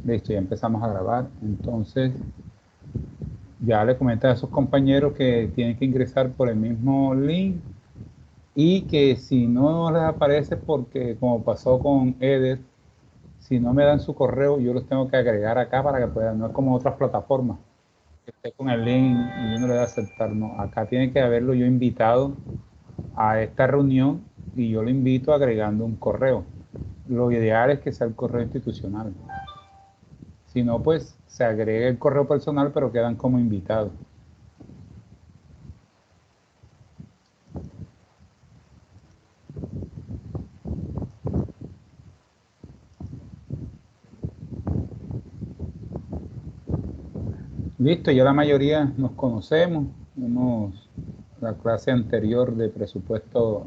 Listo, ya empezamos a grabar. Entonces, ya le comenté a esos compañeros que tienen que ingresar por el mismo link y que si no les aparece, porque como pasó con Eder, si no me dan su correo, yo los tengo que agregar acá para que puedan, no es como otras plataformas, que esté con el link y uno le da a aceptar. No, acá tiene que haberlo yo invitado a esta reunión y yo lo invito agregando un correo. Lo ideal es que sea el correo institucional. Si no, pues se agrega el correo personal, pero quedan como invitados. Listo, ya la mayoría nos conocemos. Hemos la clase anterior de presupuesto,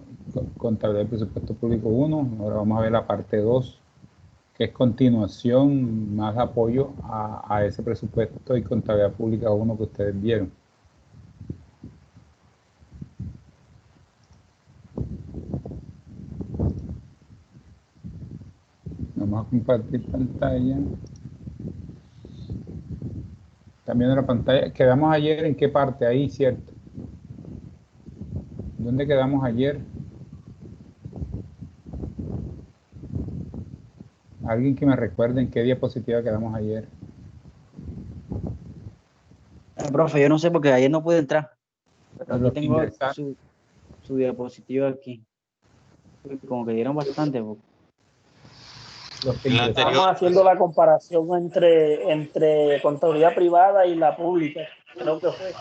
contabilidad y presupuesto público 1. Ahora vamos a ver la parte 2, que es continuación, más apoyo a ese presupuesto y contabilidad pública 1 que ustedes vieron. Vamos a compartir pantalla. También en la pantalla. Quedamos ayer en qué parte, ahí, ¿cierto? ¿Dónde quedamos ayer? Alguien que me recuerde en qué diapositiva quedamos ayer. Profe, yo no sé porque ayer no pude entrar, pero De aquí los que tengo ingresaron. su diapositiva aquí. Como que dieron bastante. Los que En la ingresaron. anterior, Estamos haciendo la comparación entre contabilidad privada y la pública. Creo que fue.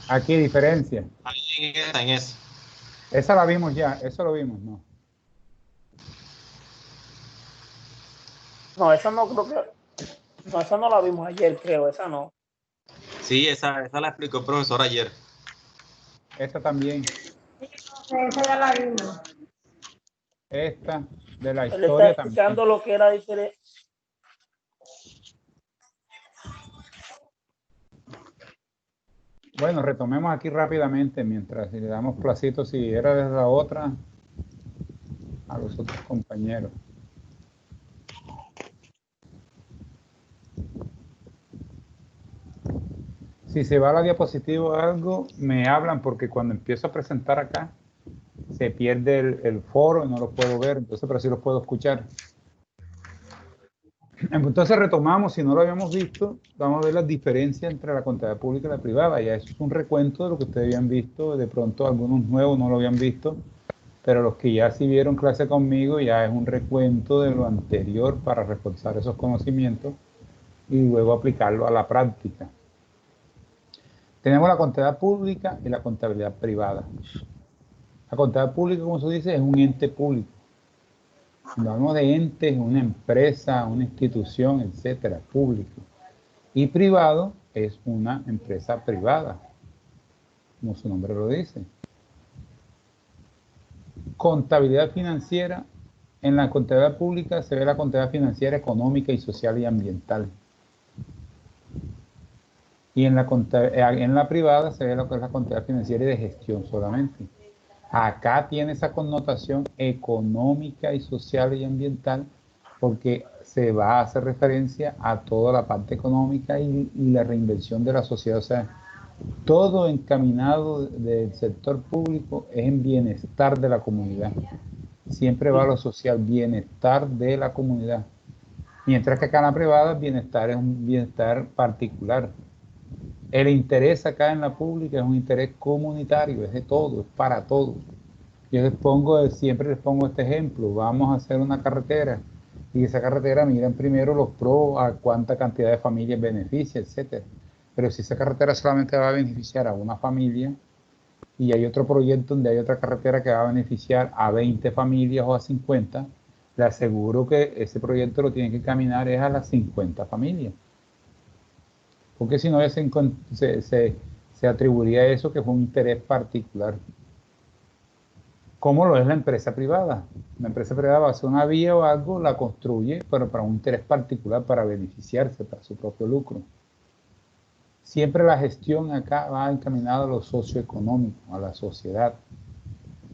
Aquí diferencia. ahí en esa. Esa la vimos ya, eso lo vimos, ¿no? No, esa no creo que. No, esa no la vimos ayer, creo. Esa no. Sí, esa la explicó el profesor ayer. Esta también. Esa ya la vimos. Esta de la Él está historia también. explicando lo que era diferente. Bueno, retomemos aquí rápidamente mientras le damos placito si era desde la otra a los otros compañeros. Si se va a la diapositiva o algo, me hablan porque cuando empiezo a presentar acá se pierde el foro y no lo puedo ver, entonces pero sí lo puedo escuchar. Entonces retomamos, si no lo habíamos visto, vamos a ver las diferencias entre la contabilidad pública y la privada. Ya eso es un recuento de lo que ustedes habían visto, de pronto algunos nuevos no lo habían visto, pero los que ya sí vieron clase conmigo ya es un recuento de lo anterior para reforzar esos conocimientos y luego aplicarlo a la práctica. Tenemos la contabilidad pública y la contabilidad privada. La contabilidad pública, como se dice, es un ente público. Cuando hablamos de entes, una empresa, una institución, etcétera, público. Y privado es una empresa privada, como su nombre lo dice. Contabilidad financiera. En la contabilidad pública se ve la contabilidad financiera, económica y social y ambiental. Y en la privada se ve lo que es la contabilidad financiera y de gestión solamente. Acá tiene esa connotación económica y social y ambiental porque se va a hacer referencia a toda la parte económica y la reinversión de la sociedad. O sea, todo encaminado del sector público es en bienestar de la comunidad. Siempre va a lo social, bienestar de la comunidad. Mientras que acá en la privada, bienestar es un bienestar particular. El interés acá en la pública es un interés comunitario, es de todo, es para todos. Yo siempre les pongo este ejemplo, vamos a hacer una carretera y esa carretera miran primero los pros, a cuánta cantidad de familias beneficia, etcétera. Pero si esa carretera solamente va a beneficiar a una familia y hay otro proyecto donde hay otra carretera que va a beneficiar a 20 familias o a 50, le aseguro que ese proyecto lo tienen que caminar es a las 50 familias. Porque si no se atribuiría eso que fue un interés particular. ¿Cómo lo es la empresa privada? La empresa privada va a hacer una vía o algo, la construye, pero para un interés particular, para beneficiarse, para su propio lucro. Siempre la gestión acá va encaminada a lo socioeconómico, a la sociedad.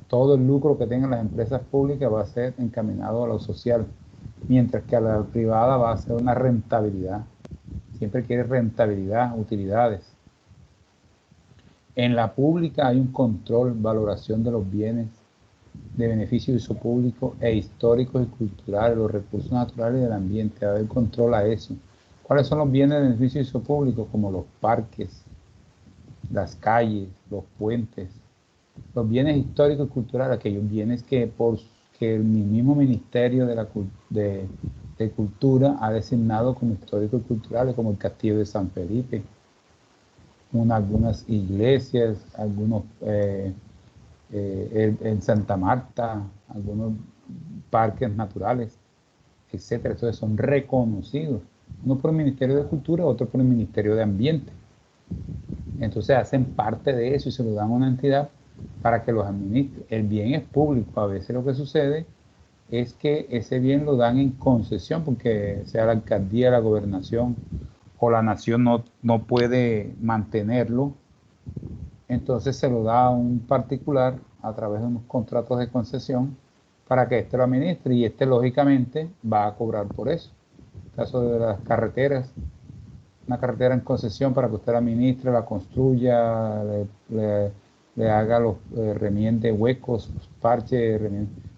Todo el lucro que tengan las empresas públicas va a ser encaminado a lo social. mientras que a la privada va a ser una rentabilidad. Siempre quiere rentabilidad, utilidades. En la pública hay un control, valoración de los bienes de beneficio de uso público e históricos y culturales, los recursos naturales y del ambiente. Va a haber control a eso. ¿Cuáles son los bienes de beneficio de uso público? Como los parques, las calles, los puentes, los bienes históricos y culturales, aquellos bienes que el mismo Ministerio de Cultura ha designado como históricos y culturales, como el Castillo de San Felipe, algunas iglesias, algunos en Santa Marta, algunos parques naturales, etcétera. Entonces son reconocidos, uno por el Ministerio de Cultura, otro por el Ministerio de Ambiente. Entonces hacen parte de eso y se lo dan a una entidad para que los administre. El bien es público. A veces lo que sucede es que ese bien lo dan en concesión porque sea la alcaldía, la gobernación o la nación no puede mantenerlo. Entonces se lo da a un particular a través de unos contratos de concesión para que éste lo administre y éste lógicamente va a cobrar por eso. En el caso de las carreteras, una carretera en concesión para que usted la administre, la construya, le haga los remiende huecos, los parches,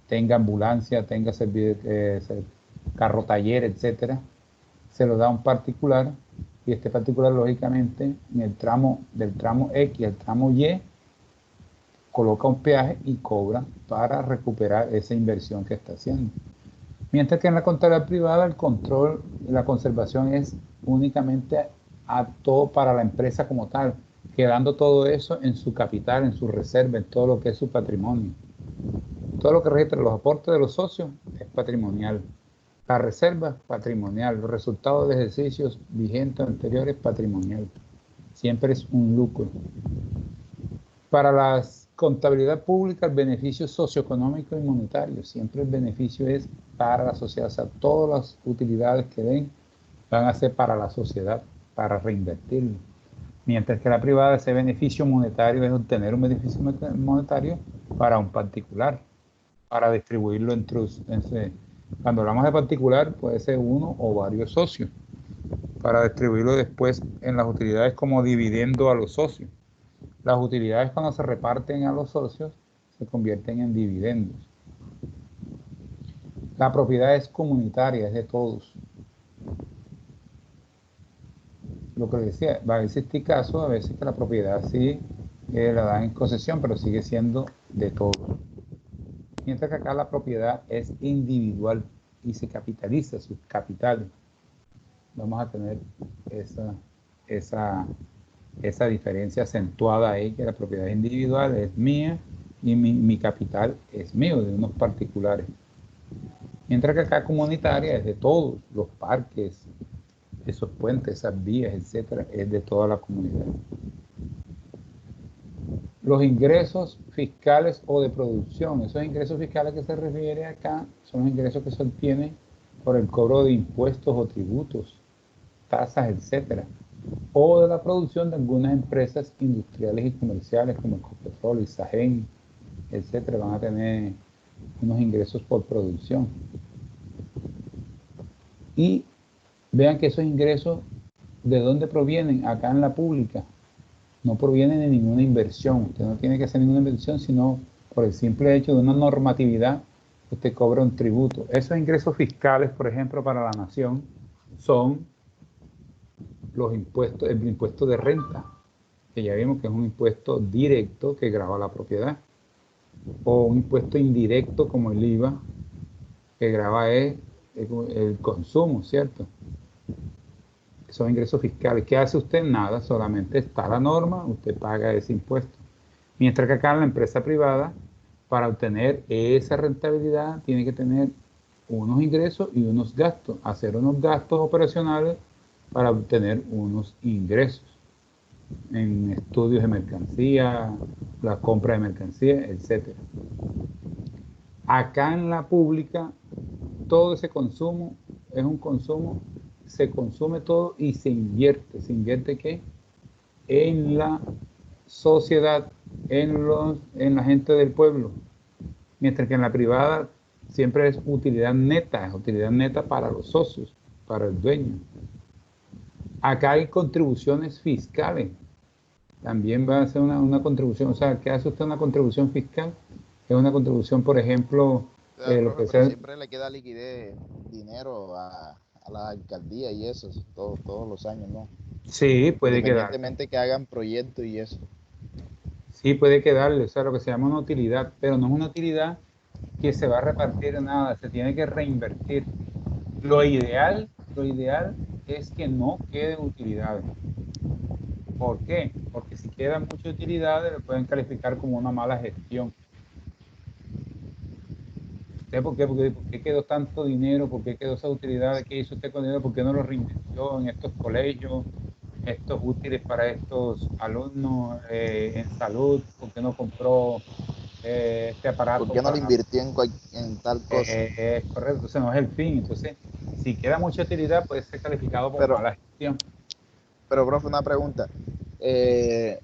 tenga ambulancia, tenga carro taller, etcétera. Se lo da a un particular y este particular lógicamente en el tramo del tramo X al tramo Y coloca un peaje y cobra para recuperar esa inversión que está haciendo. Mientras que en la contabilidad privada el control y la conservación es únicamente a todo para la empresa como tal, quedando todo eso en su capital, en su reserva, en todo lo que es su patrimonio. Todo lo que registra los aportes de los socios es patrimonial. La reserva, patrimonial. Los resultados de ejercicios vigentes anteriores, patrimonial. Siempre es un lucro. Para la contabilidad pública, el beneficio socioeconómico y monetario. Siempre el beneficio es para la sociedad. O sea, todas las utilidades que den van a ser para la sociedad, para reinvertirlo. Mientras que la privada, ese beneficio monetario es obtener un beneficio monetario para un particular, para distribuirlo cuando hablamos de particular, puede ser uno o varios socios, para distribuirlo después en las utilidades como dividendo a los socios. Las utilidades cuando se reparten a los socios se convierten en dividendos. La propiedad es comunitaria, es de todos. Lo que decía, va a existir casos a veces que la propiedad sí la dan en concesión, pero sigue siendo de todos. Mientras que acá la propiedad es individual y se capitaliza sus capitales. Vamos a tener esa diferencia acentuada ahí, que la propiedad individual es mía y mi capital es mío, de unos particulares. Mientras que acá comunitaria es de todos, los parques, esos puentes, esas vías, etcétera, es de toda la comunidad. Los ingresos fiscales o de producción, esos ingresos fiscales que se refiere acá son los ingresos que se obtienen por el cobro de impuestos o tributos, tasas, etcétera, o de la producción de algunas empresas industriales y comerciales como Ecopetrol, Isagen, etcétera, van a tener unos ingresos por producción. Y vean que esos ingresos, ¿de dónde provienen? Acá en la pública. No provienen de ninguna inversión. Usted no tiene que hacer ninguna inversión, sino por el simple hecho de una normatividad, usted cobra un tributo. Esos ingresos fiscales, por ejemplo, para la nación, son los impuestos, el impuesto de renta, que ya vimos que es un impuesto directo que grava la propiedad, o un impuesto indirecto como el IVA, que grava el consumo, ¿cierto? Son ingresos fiscales. ¿Qué hace usted? Nada, solamente está la norma, usted paga ese impuesto. Mientras que acá en la empresa privada, para obtener esa rentabilidad, tiene que tener unos ingresos y unos gastos, hacer unos gastos operacionales para obtener unos ingresos en estudios de mercancía, la compra de mercancía, etc. Acá en la pública, todo ese consumo es un consumo, se consume todo y se invierte. ¿Se invierte qué? En la sociedad, en la gente del pueblo. Mientras que en la privada siempre es utilidad neta para los socios, para el dueño. Acá hay contribuciones fiscales. También va a ser una contribución. O sea, ¿qué hace usted una contribución fiscal? Es una contribución, por ejemplo, O sea, lo profe, que pero sea. siempre le queda liquidez, dinero a la alcaldía y eso, todos los años, ¿no? Sí, puede quedar. Independientemente que hagan proyectos y eso. Sí, puede quedarle. O sea, lo que se llama una utilidad, pero no es una utilidad que se va a repartir en nada. Se tiene que reinvertir. Lo ideal es que no queden utilidades. ¿Por qué? Porque si quedan muchas utilidades, lo pueden calificar como una mala gestión. ¿Usted por qué quedó tanto dinero? ¿Por qué quedó esa utilidad? ¿Qué hizo usted con dinero? ¿Por qué no lo reinvirtió en estos colegios, estos útiles para estos alumnos en salud? ¿Por qué no compró este ¿Por aparato qué no lo para... invirtió en tal cosa? Es correcto, entonces no es el fin. Entonces, si queda mucha utilidad, puede ser calificado como Pero, mala gestión. profe, una pregunta. Eh,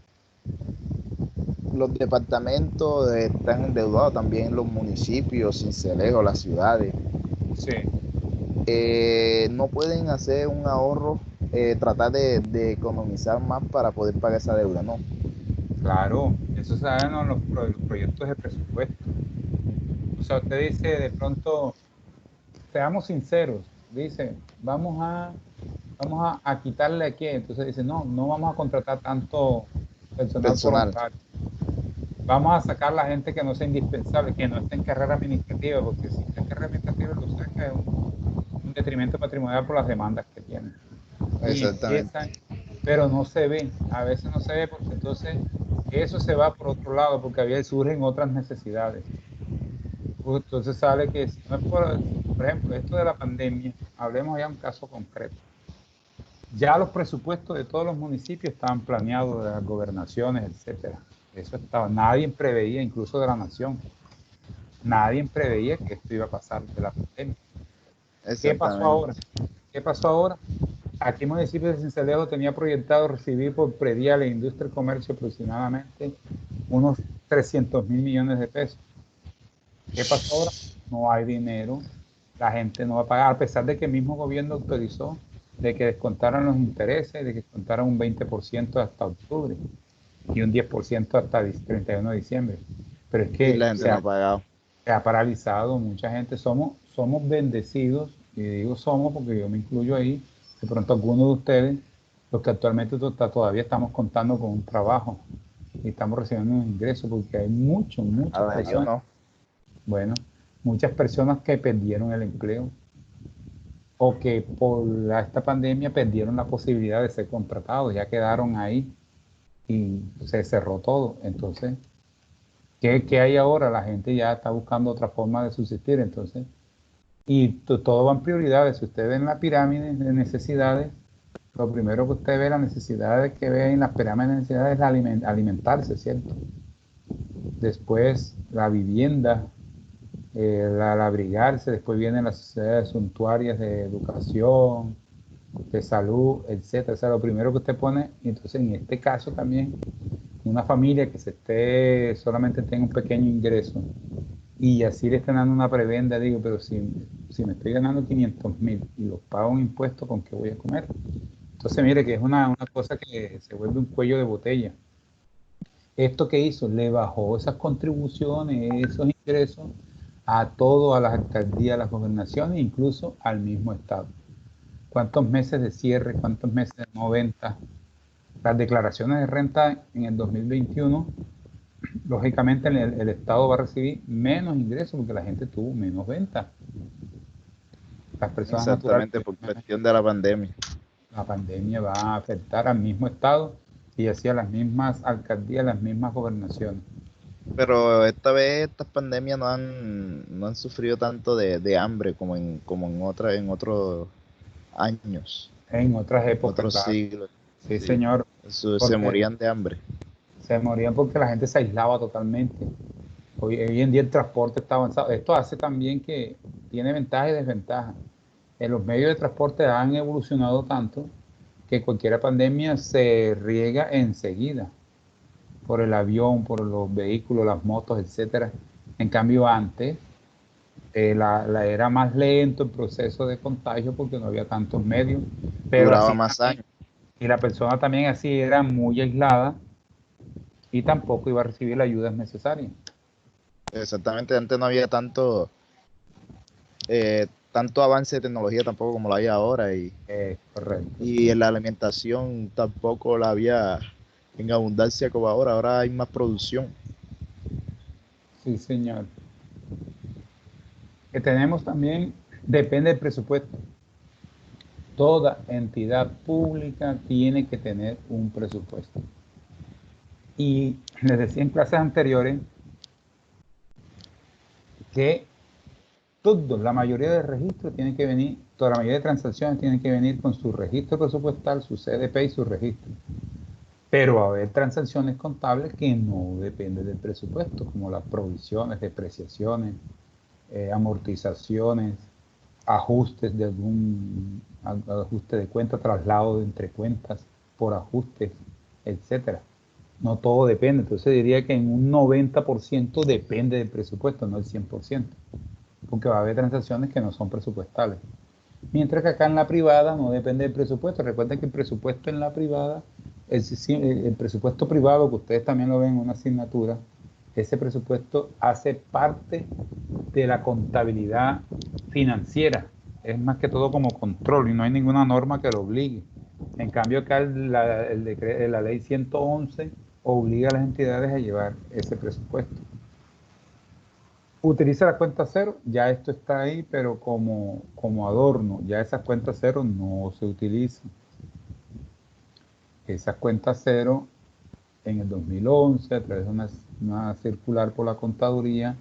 los departamentos están endeudados, también los municipios, Sincelejo, las ciudades. Sí. No pueden hacer un ahorro, tratar de economizar más para poder pagar esa deuda, ¿no? Claro, eso se da en los proyectos de presupuesto. O sea, usted dice de pronto, seamos sinceros, dice, vamos a quitarle aquí. Entonces dice, no vamos a contratar tanto personal Personal. voluntario. Vamos a sacar la gente que no sea indispensable, que no esté en carrera administrativa, porque si está en carrera administrativa lo saca es un detrimento patrimonial por las demandas que tienen. Y Exactamente. empiezan, pero no se ve, a veces no se ve porque entonces eso se va por otro lado, porque había surgen otras necesidades. Entonces sale que si no es por ejemplo, esto de la pandemia, hablemos ya de un caso concreto. Ya los presupuestos de todos los municipios estaban planeados, de las gobernaciones, etcétera. Eso estaba, nadie preveía, incluso de la nación, nadie preveía que esto iba a pasar de la pandemia. ¿Qué pasó ahora? Exactamente. ¿Qué pasó ahora? Aquí el municipio de Sincelejo tenía proyectado recibir por predial e industria y comercio aproximadamente unos 300.000 millones de pesos. ¿Qué pasó ahora? No hay dinero, la gente no va a pagar, a pesar de que el mismo gobierno autorizó de que descontaran los intereses, de que descontaran un 20% hasta octubre y un 10% hasta el 31 de diciembre. Pero es Y que la gente no ha pagado. se ha paralizado, mucha gente, somos bendecidos, y digo somos porque yo me incluyo ahí, de pronto algunos de ustedes, los que actualmente todavía estamos contando con un trabajo y estamos recibiendo un ingreso, porque hay muchas Ahora yo personas, no. bueno, muchas personas que perdieron el empleo o que por esta pandemia perdieron la posibilidad de ser contratados, ya quedaron ahí y se cerró todo. Entonces, ¿qué hay ahora? La gente ya está buscando otra forma de subsistir, entonces, y todo va en prioridades. Si usted ve en la pirámide de necesidades, lo primero que usted ve, las necesidades que ve en las pirámides de necesidades es alimentarse, ¿cierto? Después la vivienda, el abrigarse, después vienen las necesidades suntuarias de educación, de salud, etcétera. O sea, lo primero que usted pone, y entonces en este caso también, una familia que solamente tenga un pequeño ingreso y así le están dando una prebenda, digo, pero si me estoy ganando 500.000 y los pago un impuesto, ¿con qué voy a comer? Entonces, mire que es una cosa que se vuelve un cuello de botella. ¿Esto qué hizo? Le bajó esas contribuciones, esos ingresos a todo, a las alcaldías, a las gobernaciones, incluso al mismo Estado. ¿Cuántos meses de cierre? ¿Cuántos meses de no venta? Las declaraciones de renta en el 2021, lógicamente el Estado va a recibir menos ingresos porque la gente tuvo menos ventas. Las personas naturales Exactamente, tuvieron por menos. cuestión de la pandemia. La pandemia va a afectar al mismo Estado y así a las mismas alcaldías, las mismas gobernaciones. Pero esta vez estas pandemias no han sufrido tanto de hambre como en otros años, En otras épocas, otros claro. siglos. Sí, Sí. señor. Se Porque morían de hambre. se morían porque la gente se aislaba totalmente. Hoy en día el transporte está avanzado. Esto hace también que tiene ventajas y desventajas. Los medios de transporte han evolucionado tanto que cualquier pandemia se riega enseguida por el avión, por los vehículos, las motos, etcétera. En cambio, antes Era más lento el proceso de contagio porque no había tantos medios, pero Duraba así más años. y la persona también así era muy aislada y tampoco iba a recibir las ayudas necesarias. Exactamente, antes no había tanto avance de tecnología tampoco como lo hay ahora Correcto. y en la alimentación tampoco la había en abundancia como ahora. Ahora hay más producción. Sí, señor. Que tenemos también, depende del presupuesto. Toda entidad pública tiene que tener un presupuesto. Y les decía en clases anteriores que la mayoría de registros tienen que venir, toda la mayoría de transacciones tienen que venir con su registro presupuestal, su CDP y su registro. Pero va a haber transacciones contables que no dependen del presupuesto, como las provisiones, depreciaciones, amortizaciones, ajustes de algún ajuste de cuenta, traslado de entre cuentas por ajustes, etcétera. No todo depende, entonces diría que en un 90% depende del presupuesto, no el 100%, porque va a haber transacciones que no son presupuestales. Mientras que acá en la privada no depende del presupuesto. Recuerden que el presupuesto en la privada, el presupuesto privado, que ustedes también lo ven en una asignatura, ese presupuesto hace parte de la contabilidad financiera. Es más que todo como control y no hay ninguna norma que lo obligue. En cambio, acá la ley 111 obliga a las entidades a llevar ese presupuesto. Utiliza la cuenta cero, ya esto está ahí, pero como adorno, ya esas cuentas cero no se utilizan. Esas cuentas cero en el 2011, a través de una circular por la contaduría,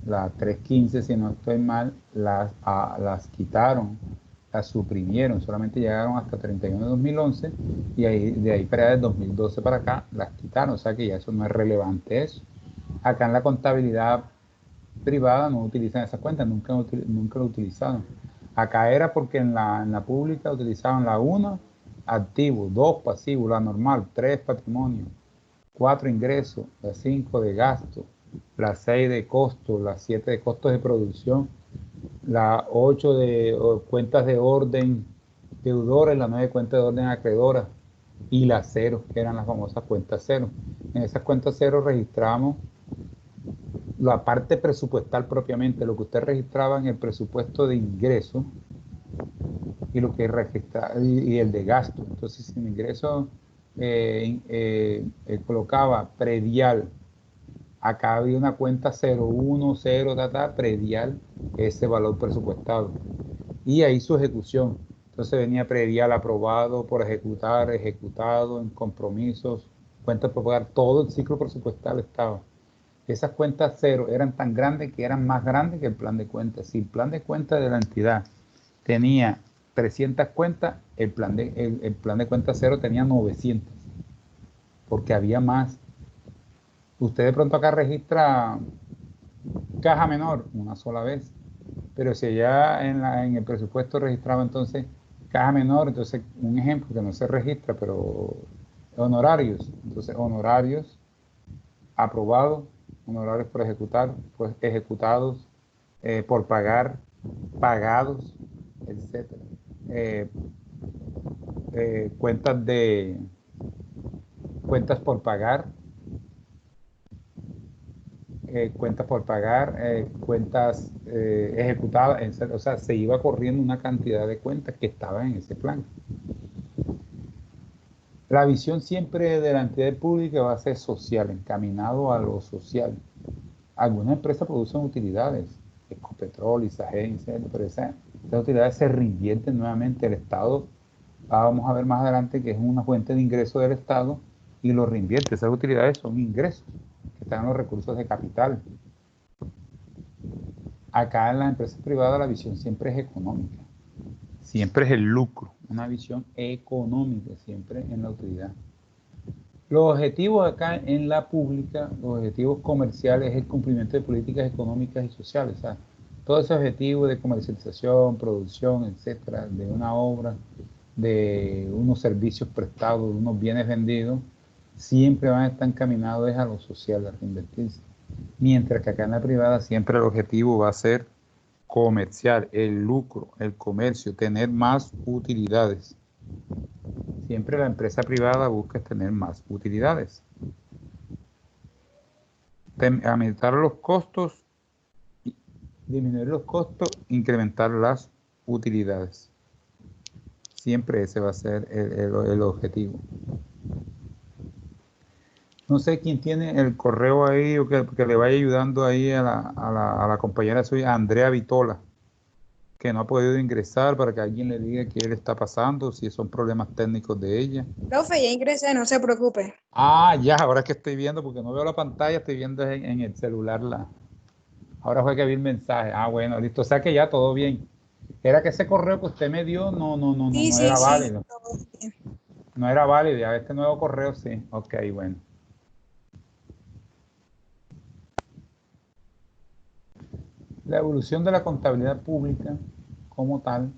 la 315, si no estoy mal, las quitaron, las suprimieron, solamente llegaron hasta 31 de 2011 y de ahí para allá, del 2012 para acá, las quitaron, o sea que ya eso no es relevante eso. Acá en la contabilidad privada no utilizan esas cuentas, nunca lo utilizaron. Acá era porque en la pública utilizaban la 1, activo, 2, pasivo, la normal, 3, patrimonio, 4, ingreso, la 5 de gasto, la 6 de costo, la 7 de costos de producción, la 8 de cuentas de orden deudores, la 9 de cuentas de orden acreedora y la 0, que eran las famosas cuentas cero. En esas cuentas cero registramos la parte presupuestal propiamente, lo que usted registraba en el presupuesto de ingreso y lo que registra y el de gasto. Entonces, si en ingreso colocaba predial, acá había una cuenta 010, predial, ese valor presupuestado. Y ahí su ejecución. Entonces venía predial aprobado por ejecutar, ejecutado en compromisos, cuentas por pagar, todo el ciclo presupuestal estaba. Esas cuentas cero eran tan grandes que eran más grandes que el plan de cuentas. Si el plan de cuentas de la entidad tenía 300 cuentas, el plan de cuentas cero tenía 900, porque había más. Usted de pronto acá registra caja menor una sola vez, pero si allá en el presupuesto registraba entonces caja menor, entonces un ejemplo que no se registra, pero honorarios, entonces honorarios aprobados, honorarios por ejecutar, pues ejecutados, por pagar, pagados, etcétera. Cuentas por pagar, cuentas ejecutadas, etcétera. O sea, se iba corriendo una cantidad de cuentas que estaban en ese plan. La visión siempre de la entidad pública va a ser social, encaminado a lo social. Algunas empresas producen utilidades, Ecopetrol, Isagen, pero esas utilidades se reinvierten nuevamente. El Estado, vamos a ver más adelante que es una fuente de ingreso del Estado y lo reinvierte. Esas utilidades son ingresos que están en los recursos de capital. Acá en las empresas privadas la visión siempre es económica, siempre es el lucro, una visión económica, siempre en la utilidad. Los objetivos acá en la pública, los objetivos comerciales es el cumplimiento de políticas económicas y sociales. O sea, todo ese objetivo de comercialización, producción, etcétera, de una obra, de unos servicios prestados, de unos bienes vendidos, siempre van a estar encaminados a lo social, a reinvertirse. Mientras que acá en la privada siempre el objetivo va a ser comercial, el lucro, el comercio, tener más utilidades. Siempre la empresa privada busca tener más utilidades. Aumentar los costos, disminuir los costos, incrementar las utilidades. Siempre ese va a ser el objetivo. No sé quién tiene el correo ahí o que le vaya ayudando ahí a la compañera suya, Andrea Vitola, que no ha podido ingresar para que alguien le diga qué le está pasando, si son problemas técnicos de ella. Profe, ya ingresé, no se preocupe. Ah, ya, ahora es que estoy viendo, porque no veo la pantalla, estoy viendo en el celular Ahora fue que vi el mensaje. Ah, bueno, listo. O sea que ya todo bien. Era que ese correo que usted me dio no era válido. Todo bien. No era válido. Ya este nuevo correo sí. Ok, bueno. La evolución de la contabilidad pública como tal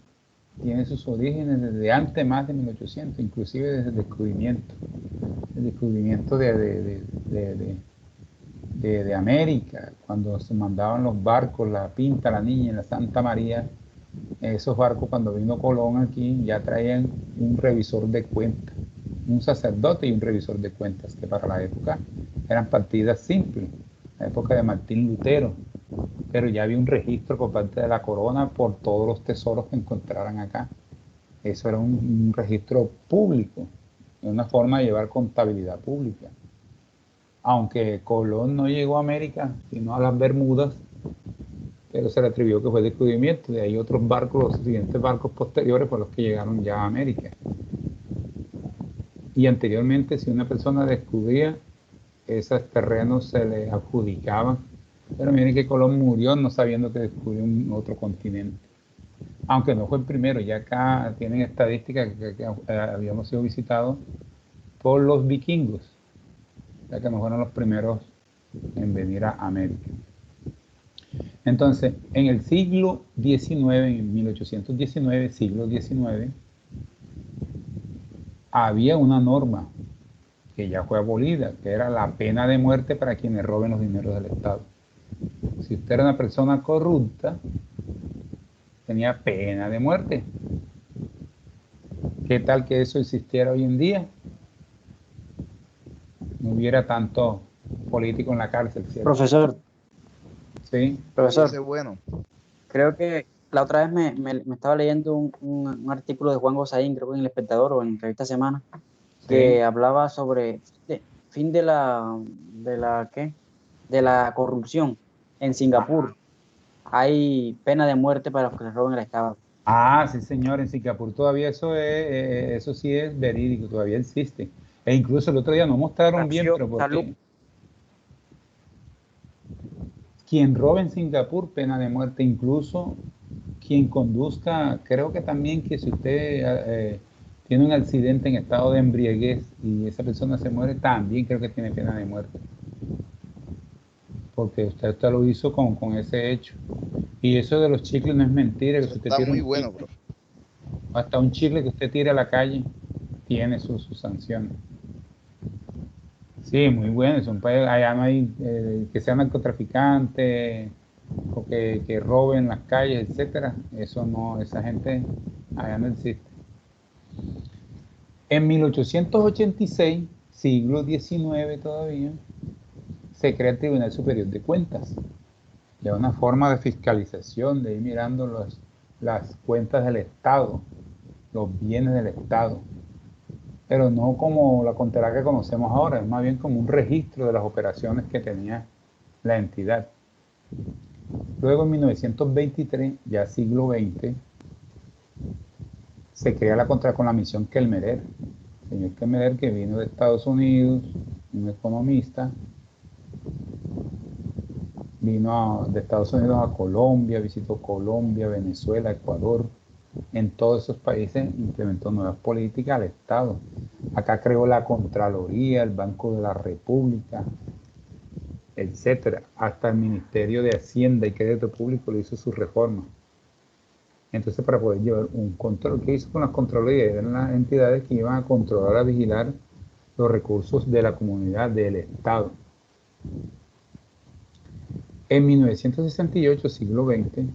tiene sus orígenes desde antes más de 1800, inclusive desde el descubrimiento. El descubrimiento de América, cuando se mandaban los barcos, la Pinta, la Niña y la Santa María. Esos barcos, cuando vino Colón aquí, ya traían un revisor de cuentas, un sacerdote y un revisor de cuentas, que para la época eran partidas simples, la época de Martín Lutero, pero ya había un registro por parte de la corona por todos los tesoros que encontraran acá. Eso era un registro público, una forma de llevar contabilidad pública. Aunque Colón no llegó a América, sino a las Bermudas, pero se le atribuyó que fue el descubrimiento. De ahí otros barcos, los siguientes barcos posteriores, fueron los que llegaron ya a América. Y anteriormente, si una persona descubría, esos terrenos se le adjudicaban. Pero miren que Colón murió no sabiendo que descubrió un otro continente. Aunque no fue el primero, ya acá tienen estadísticas que habíamos sido visitados por los vikingos, ya que no fueron los primeros en venir a América. Entonces, en el siglo XIX, en 1819, siglo XIX, había una norma que ya fue abolida, que era la pena de muerte para quienes roben los dineros del Estado. Si usted era una persona corrupta, tenía pena de muerte. ¿Qué tal que eso existiera hoy en día? No hubiera tanto político en la cárcel, ¿cierto? Profesor, Sí. profesor, Ese es bueno. creo que la otra vez me estaba leyendo un artículo de Juan Gosaín, creo que en El Espectador o en Revista Semana, que Sí. hablaba sobre fin de la corrupción en Singapur. Hay pena de muerte para los que le roben el Estado. Ah, sí, señor, en Singapur todavía eso sí es verídico, todavía existe. E incluso el otro día no mostraron bien, pero Salud. porque quien robe en Singapur, pena de muerte, incluso quien conduzca, creo que también que si usted tiene un accidente en estado de embriaguez y esa persona se muere, también creo que tiene pena de muerte. Porque usted lo hizo con ese hecho. Y eso de los chicles no es mentira, que Eso si usted está tira muy un bueno, chicle, profe. hasta un chicle que usted tire a la calle, tiene sus sanciones. Sí, muy bueno. Allá no hay que sean narcotraficantes o que roben las calles, etcétera. Eso no, esa gente allá no existe. En 1886, siglo XIX todavía, se crea el Tribunal Superior de Cuentas. Ya una forma de fiscalización, de ir mirando las cuentas del Estado, los bienes del Estado. Pero no como la contabilidad que conocemos ahora, es más bien como un registro de las operaciones que tenía la entidad. Luego en 1923, ya siglo XX, se crea con la misión Kelmerer. El señor Kelmerer, que vino de Estados Unidos, un economista, vino de Estados Unidos a Colombia, visitó Colombia, Venezuela, Ecuador. En todos esos países implementó nuevas políticas al Estado. Acá creó la Contraloría, el Banco de la República, etcétera. Hasta el Ministerio de Hacienda y Crédito Público le hizo su reforma. Entonces, para poder llevar un control, ¿qué hizo con las Contralorías? Eran las entidades que iban a controlar, a vigilar los recursos de la comunidad, del Estado. En 1968, siglo XX,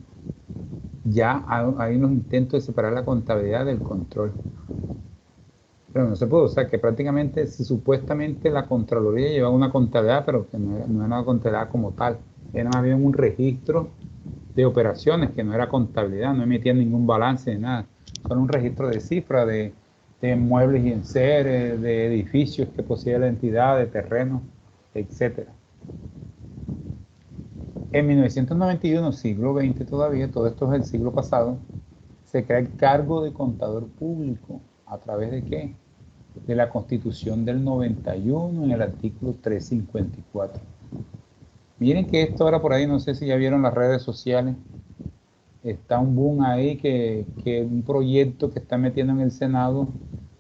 ya hay unos intentos de separar la contabilidad del control. Pero no se puede, o sea que prácticamente, si supuestamente la Contraloría llevaba una contabilidad, pero que no era una contabilidad como tal, era más bien un registro de operaciones, que no era contabilidad, no emitían ningún balance ni nada, son un registro de cifras, de muebles y enseres, de edificios que posee la entidad, de terrenos, etcétera. En 1991, siglo XX todavía, todo esto es el siglo pasado, se crea el cargo de contador público. ¿A través de qué? De la Constitución del 91 en el artículo 354. Miren que esto ahora por ahí, no sé si ya vieron las redes sociales, está un boom ahí que un proyecto que está metiendo en el Senado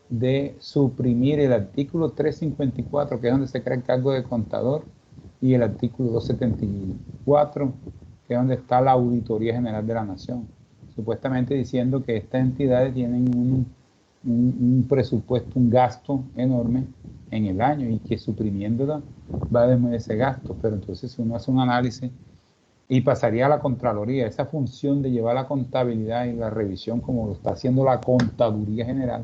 de suprimir el artículo 354, que es donde se crea el cargo de contador, y el artículo 274, que es donde está la Auditoría General de la Nación, supuestamente diciendo que estas entidades tienen un presupuesto, un gasto enorme en el año y que suprimiéndola va a disminuir ese gasto. Pero entonces si uno hace un análisis y pasaría a la Contraloría, esa función de llevar la contabilidad y la revisión como lo está haciendo la Contaduría General,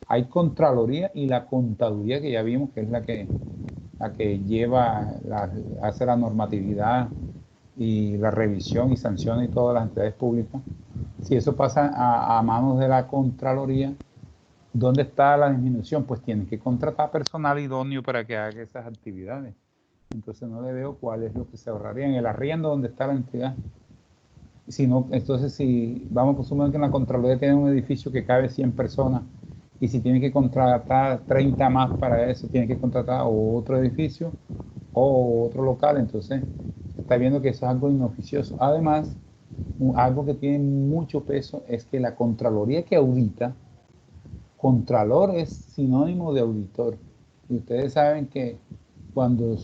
hay Contraloría y la Contaduría que ya vimos que es la que hace la normatividad y la revisión y sanciona y todas las entidades públicas. Si eso pasa a manos de la Contraloría, ¿dónde está la disminución? Pues tienen que contratar personal idóneo para que haga esas actividades. Entonces no le veo cuál es lo que se ahorraría en el arriendo donde está la entidad. Si no, entonces si vamos a presumir que en la Contraloría tiene un edificio que cabe 100 personas y si tiene que contratar 30 más para eso, tiene que contratar otro edificio o otro local, entonces está viendo que eso es algo inoficioso. Además, algo que tiene mucho peso es que la Contraloría que audita, Contralor es sinónimo de auditor. Y ustedes saben que cuando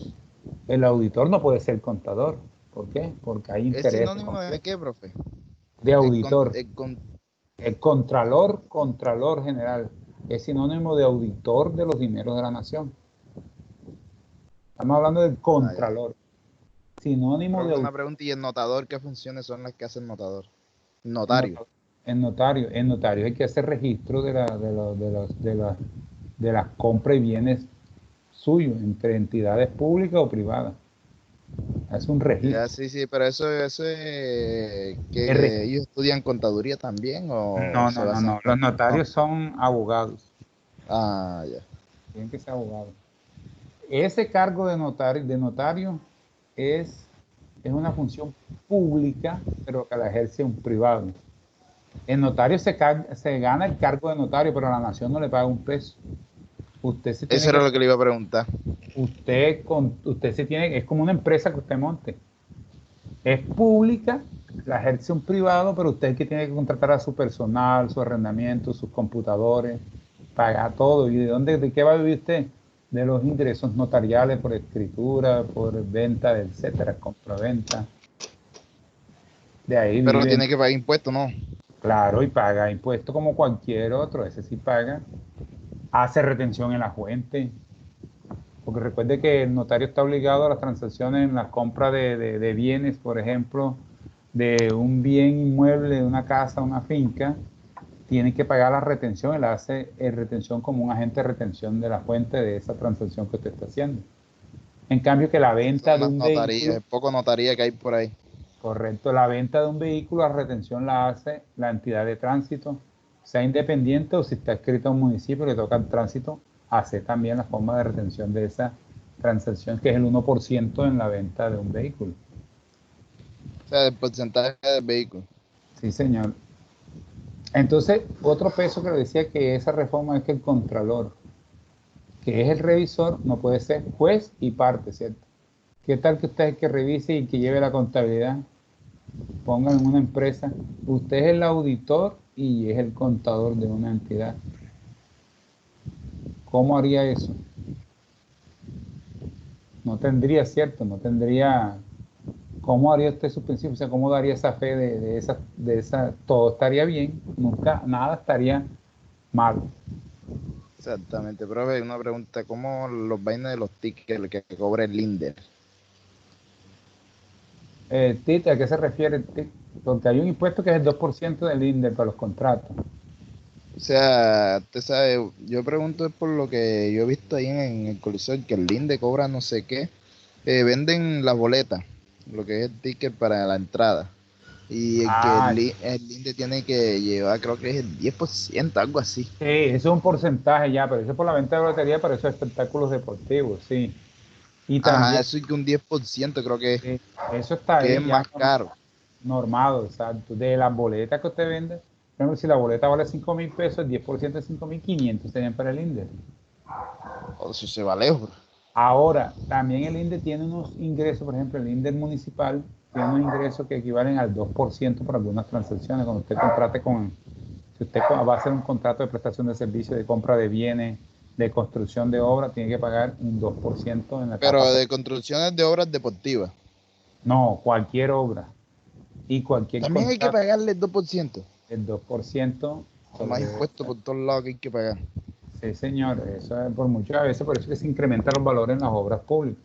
el auditor no puede ser contador. ¿Por qué? Porque hay ¿Es interés sinónimo de qué, profe? de auditor. El El Contralor General, es sinónimo de auditor de los dineros de la nación. Estamos hablando del Contralor. Sinónimo de Profe, auditor. una pregunta, ¿y el notador qué funciones son las que hace el notador? Notario. En notario hay que hacer registro de las compras y bienes suyos entre entidades públicas o privadas. Es un registro. Ya, sí, pero eso es que ellos estudian contaduría también o se basan No. Los notarios son abogados. Ah, ya. Tienen que ser abogados. Ese cargo de notario es una función pública, pero que la ejerce un privado. El notario se gana el cargo de notario, pero a la nación no le paga un peso. Usted se tiene Eso era lo que le iba a preguntar. usted se tiene, es como una empresa que usted monte. Es pública, la ejerce un privado, pero usted es que tiene que contratar a su personal, su arrendamiento, sus computadores, pagar todo. ¿Y de qué va a vivir usted? De los ingresos notariales por escritura, por venta, etcétera, compra-venta. De ahí Pero vive. tiene que pagar impuestos, ¿no? Claro, y paga impuestos como cualquier otro, ese sí paga. Hace retención en la fuente. Porque recuerde que el notario está obligado a las transacciones en la compra de bienes, por ejemplo, de un bien inmueble, de una casa, una finca, tiene que pagar la retención, él hace retención como un agente de retención de la fuente de esa transacción que usted está haciendo. En cambio que la venta de un vehículo, Poco notaría que hay por ahí. correcto, la venta de un vehículo, la retención la hace la entidad de tránsito, sea independiente o si está escrito en un municipio que toca el tránsito, hace también la forma de retención de esa transacción, que es el 1% en la venta de un vehículo. O sea, el porcentaje del vehículo. Sí, señor. Entonces, otro peso que le decía que esa reforma es que el contralor, que es el revisor, no puede ser juez y parte, ¿cierto? ¿Qué tal que usted es el que revise y que lleve la contabilidad? Pongan en una empresa, usted es el auditor y es el contador de una entidad. ¿Cómo haría eso? No tendría, ¿cierto? No tendría. ¿Cómo haría usted su principio? O sea, ¿cómo daría esa fe de esa? Todo estaría bien, nunca, nada estaría mal. Exactamente, profe, una pregunta, ¿cómo los vainas de los tickets que cobra el Linder? Tite, ¿a qué se refiere el TIC? Porque hay un impuesto que es el 2% del INDE para los contratos. O sea, usted sabe, yo pregunto es por lo que yo he visto ahí en el Coliseo, que el Linde cobra no sé qué. Venden las boletas, lo que es el ticket para la entrada. Y el que Ah, el Linde tiene que llevar, creo que es el 10%, algo así. sí, eso es un porcentaje ya, pero eso es por la venta de boletería para esos espectáculos deportivos, sí. Y Ajá, también, eso es que un 10% creo eso está que es ahí ya más caro. normado, exacto. De las boletas que usted vende, por ejemplo, si la boleta vale 5.000 pesos, el 10% de 5.500 serían para el INDE. O eso se va lejos. Ahora, también el INDE tiene unos ingresos, por ejemplo, el INDE municipal tiene unos ingresos que equivalen al 2% por algunas transacciones. Cuando usted contrate si usted va a hacer un contrato de prestación de servicios, de compra de bienes, de construcción de obra, tiene que pagar un 2% en la etapa. Pero de construcciones de obras deportivas. No, cualquier obra y cualquier También hay que contrato, pagarle el 2%. el 2% O más sobre. impuestos por todos lados que hay que pagar. Sí, señor, eso es por muchas veces, por eso que se incrementan los valores en las obras públicas.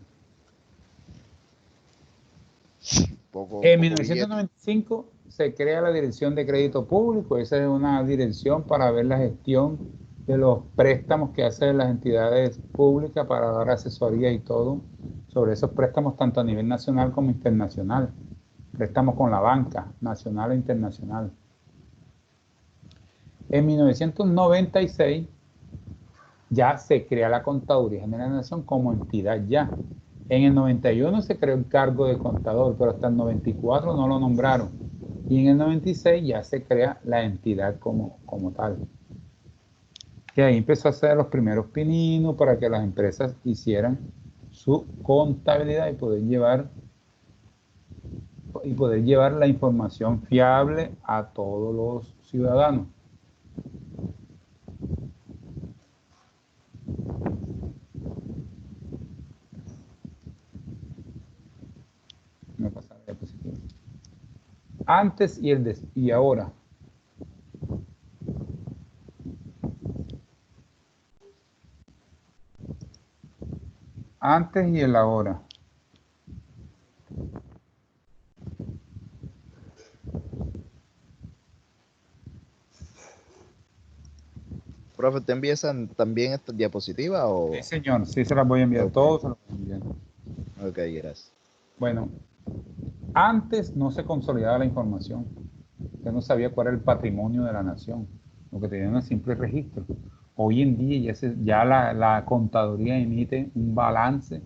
En Poco billete. 1995 se crea la Dirección de Crédito Público. Esa es una dirección para ver la gestión de los préstamos que hacen las entidades públicas para dar asesoría y todo sobre esos préstamos tanto a nivel nacional como internacional. Préstamos con la banca nacional e internacional. En 1996 ya se crea la Contaduría General de la Nación como entidad ya. En el 91 se creó el cargo de contador, pero hasta el 94 no lo nombraron. Y en el 96 ya se crea la entidad como tal. Y ahí empezó a hacer los primeros pininos para que las empresas hicieran su contabilidad y poder llevar la información fiable a todos los ciudadanos. Me pasa la diapositiva. Antes y ahora. Antes y el ahora. Profe, ¿te envían también estas diapositivas Sí, o...? señor, sí se las voy a enviar Ok, todos. Se las voy a enviar. ok, gracias. Bueno, antes no se consolidaba la información. Usted no sabía cuál era el patrimonio de la nación, lo que tenía un simple registro. Hoy en día ya la contaduría emite un balance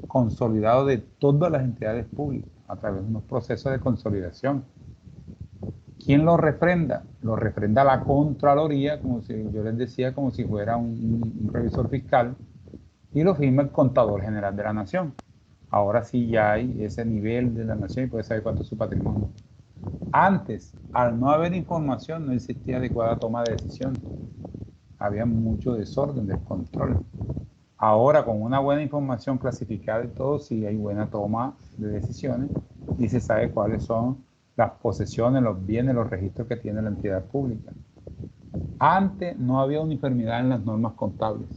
consolidado de todas las entidades públicas a través de unos procesos de consolidación. ¿Quién lo refrenda? Lo refrenda la Contraloría, como si yo les decía, como si fuera un revisor fiscal, y lo firma el Contador General de la Nación. Ahora sí ya hay ese nivel de la nación y puede saber cuánto es su patrimonio. Antes, al no haber información, no existía adecuada toma de decisiones. Había mucho desorden, descontrol. Ahora, con una buena información clasificada y todo, sí hay buena toma de decisiones y se sabe cuáles son las posesiones, los bienes, los registros que tiene la entidad pública. Antes no había uniformidad en las normas contables.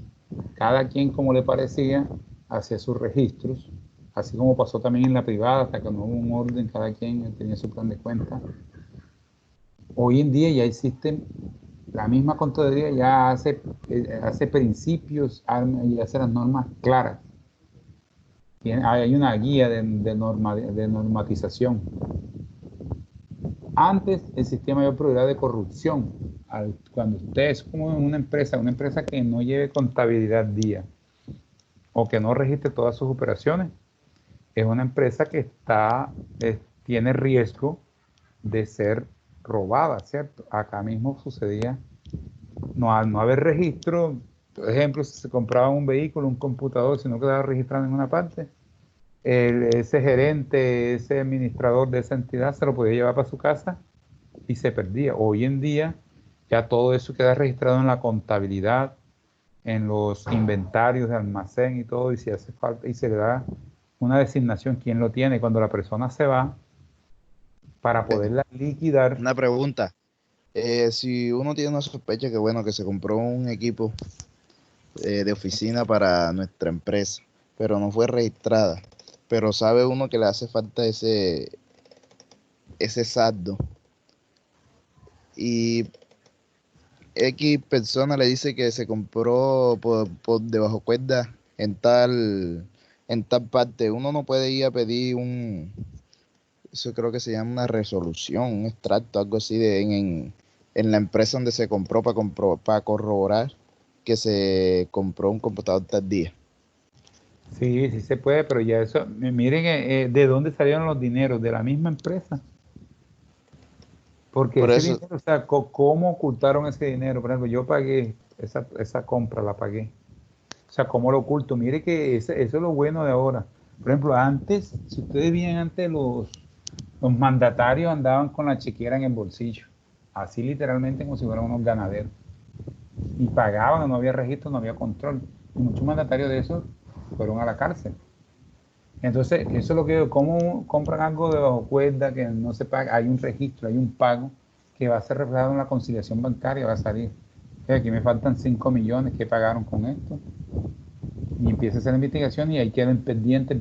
Cada quien, como le parecía, hacía sus registros, así como pasó también en la privada, hasta que no hubo un orden, cada quien tenía su plan de cuenta. Hoy en día ya existen, la misma Contraloría ya hace principios y hace las normas claras. Hay una guía de normatización. Antes existía mayor probabilidad de corrupción. Cuando usted es como una empresa que no lleve contabilidad día o que no registre todas sus operaciones, es una empresa que tiene riesgo de ser robada, ¿cierto? Acá mismo sucedía, no, al no haber registro, por ejemplo, si se compraba un vehículo, un computador, si no quedaba registrado en una parte, ese gerente, ese administrador de esa entidad se lo podía llevar para su casa y se perdía. Hoy en día ya todo eso queda registrado en la contabilidad, en los inventarios de almacén y todo, y si hace falta, y se le da una designación quién lo tiene. Cuando la persona se va, para poderla liquidar, Una pregunta. Si uno tiene una sospecha que bueno, que se compró un equipo de oficina para nuestra empresa, pero no fue registrada, pero sabe uno que le hace falta ese saldo y X persona le dice que se compró por debajo cuerda en tal parte, uno no puede ir a pedir eso creo que se llama una resolución, un extracto, algo así en la empresa donde se compró para corroborar que se compró un computador tal día. Sí, sí se puede, pero ya eso, miren de dónde salieron los dineros, de la misma empresa. Porque Por ese eso, dinero, o sea, ¿cómo ocultaron ese dinero? Por ejemplo, yo pagué esa compra, la pagué. O sea, ¿cómo lo oculto? Mire que eso es lo bueno de ahora. Por ejemplo, antes, si ustedes veían antes, los mandatarios andaban con la chequera en el bolsillo. Así literalmente como si fueran unos ganaderos. Y pagaban, no había registro, no había control. Y muchos mandatarios de esos fueron a la cárcel. Entonces, eso es lo que digo, ¿cómo compran algo de bajo cuerda que no se paga? Hay un registro, hay un pago que va a ser reflejado en la conciliación bancaria, va a salir. Aquí me faltan 5 millones que pagaron con esto. Y empieza a hacer la investigación y ahí queda en pendiente.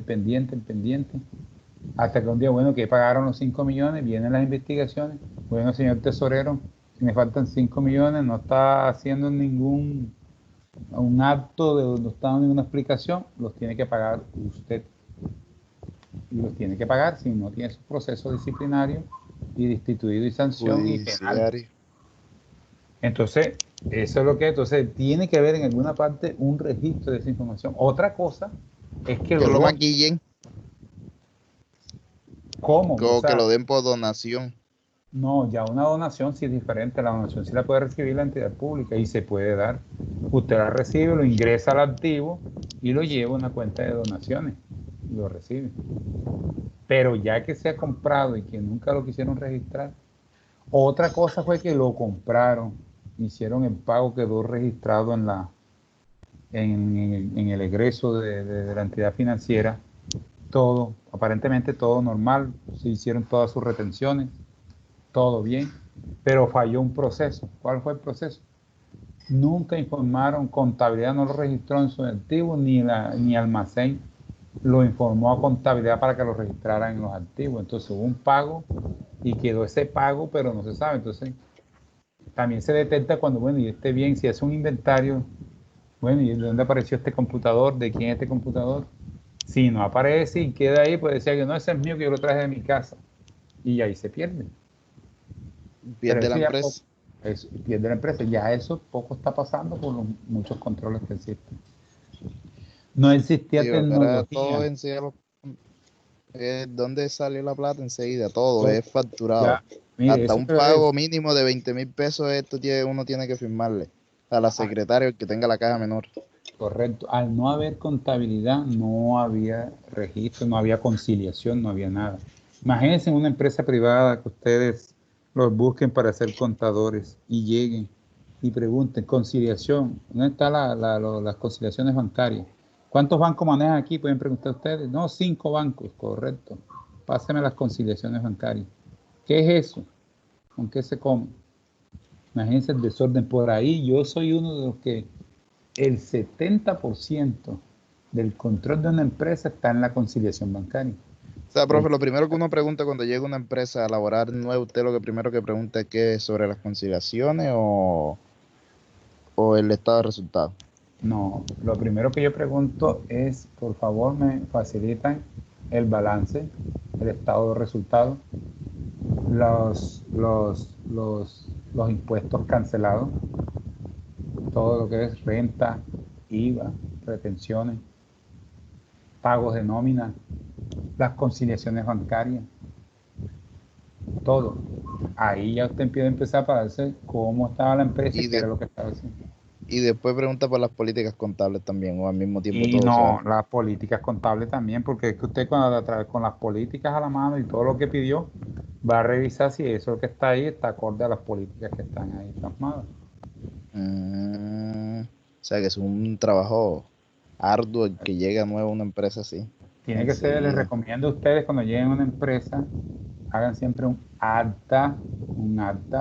Hasta que un día, bueno, que pagaron los 5 millones, vienen las investigaciones. Bueno, señor tesorero, si me faltan 5 millones, no está haciendo un acto, no está dando ninguna explicación, los tiene que pagar usted. Y los tiene que pagar si no tiene su proceso disciplinario y destituido y sanción y penal. judiciario. Entonces, eso es lo que entonces tiene que haber en alguna parte un registro de esa información. Otra cosa es que Que lo donen. maquillen, ¿Cómo? O o que sea, lo den por donación. no, ya una donación sí es diferente. La donación sí la puede recibir la entidad pública y se puede dar. Usted la recibe, lo ingresa al activo y lo lleva a una cuenta de donaciones. Y lo recibe. Pero ya que se ha comprado y que nunca lo quisieron registrar, otra cosa fue que lo compraron, hicieron el pago, quedó registrado en el egreso de la entidad financiera, todo, aparentemente todo normal, se hicieron todas sus retenciones, todo bien, pero falló un proceso. ¿Cuál fue el proceso? Nunca informaron, contabilidad no lo registró en su activo, ni almacén lo informó a contabilidad para que lo registraran en los activos. Entonces hubo un pago y quedó ese pago, pero no se sabe. Entonces también se detecta cuando, bueno, y esté bien, si es un inventario, bueno, ¿y de dónde apareció este computador? ¿De quién es este computador? Si no aparece y queda ahí, pues decía que no, ese es mío, que yo lo traje de mi casa. Y ahí se pierde. Pero Pierde la eso ya poco, empresa. pierde la empresa. Ya eso poco está pasando por los muchos controles que existen. No existía Sí, ahora todo tecnología. enseguida, ¿dónde salió la plata? Enseguida, todo Todo, es facturado. ya, mire, Hasta eso un que es pago mínimo de 20.000 pesos, uno tiene que firmarle a la secretaria el que tenga la caja menor. correcto. Al no haber contabilidad, no había registro, no había conciliación, no había nada. Imagínense en una empresa privada que ustedes los busquen para ser contadores y lleguen y pregunten, conciliación, ¿dónde están las conciliaciones bancarias? ¿Cuántos bancos manejan aquí? Pueden preguntar ustedes. No, 5 bancos, correcto. Páseme las conciliaciones bancarias. ¿Qué es eso? ¿Con qué se come? Imagínense el desorden por ahí. Yo soy uno de los que el 70% del control de una empresa está en la conciliación bancaria. O sea, El- profe, lo primero que uno pregunta cuando llega a una empresa a laborar nueva, usted lo que primero que pregunta es qué es sobre las conciliaciones o el estado de resultados. no, lo primero que yo pregunto es, por favor, me facilitan el balance, el estado de resultados, los impuestos cancelados, todo lo que es renta, IVA, retenciones, pagos de nómina, las conciliaciones bancarias, todo. Ahí ya usted empieza a empezar para darse cómo estaba la empresa y Y, qué de, era lo que estaba haciendo. y después pregunta por las políticas contables también, o al mismo tiempo Y todo, o sea. no, las políticas contables también, porque es que usted cuando a través con las políticas a la mano y todo lo que pidió, va a revisar si eso que está ahí está acorde a las políticas que están ahí plasmadas. O sea que es un trabajo arduo el que llega nuevo a una empresa así, Tiene que ser, les enseguida. recomiendo a ustedes cuando lleguen a una empresa, hagan siempre un acta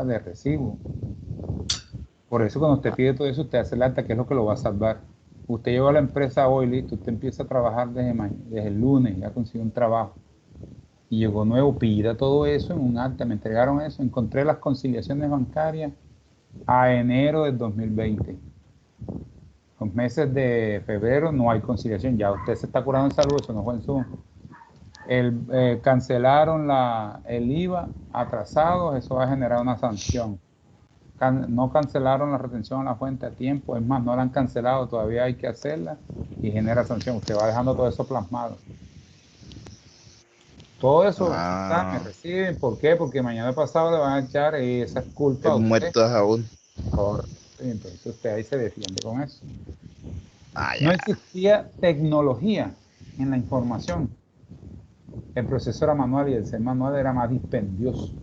de recibo. Por eso cuando usted Ah, pide todo eso, usted hace el acta, que es lo que lo va a salvar. Usted llegó a la empresa hoy, listo, usted empieza a trabajar desde el lunes, ya consiguió un trabajo. Y llegó nuevo, pida todo eso en un acta, me entregaron eso, encontré las conciliaciones bancarias a enero del 2020. Los meses de febrero no hay conciliación, ya usted se está curando en salud, eso no fue en su... cancelaron el IVA atrasados, eso va a generar una sanción. No cancelaron la retención a la fuente a tiempo, es más, no la han cancelado, todavía hay que hacerla y genera sanción. Usted va dejando todo eso plasmado. Todo eso me reciben, ¿por qué? Porque mañana pasado le van a echar esas culpas a usted. Muertos aún. Correcto. Y entonces usted ahí se defiende con eso. Ah, No ya. existía tecnología en la información. El proceso era manual y el ser manual era más dispendioso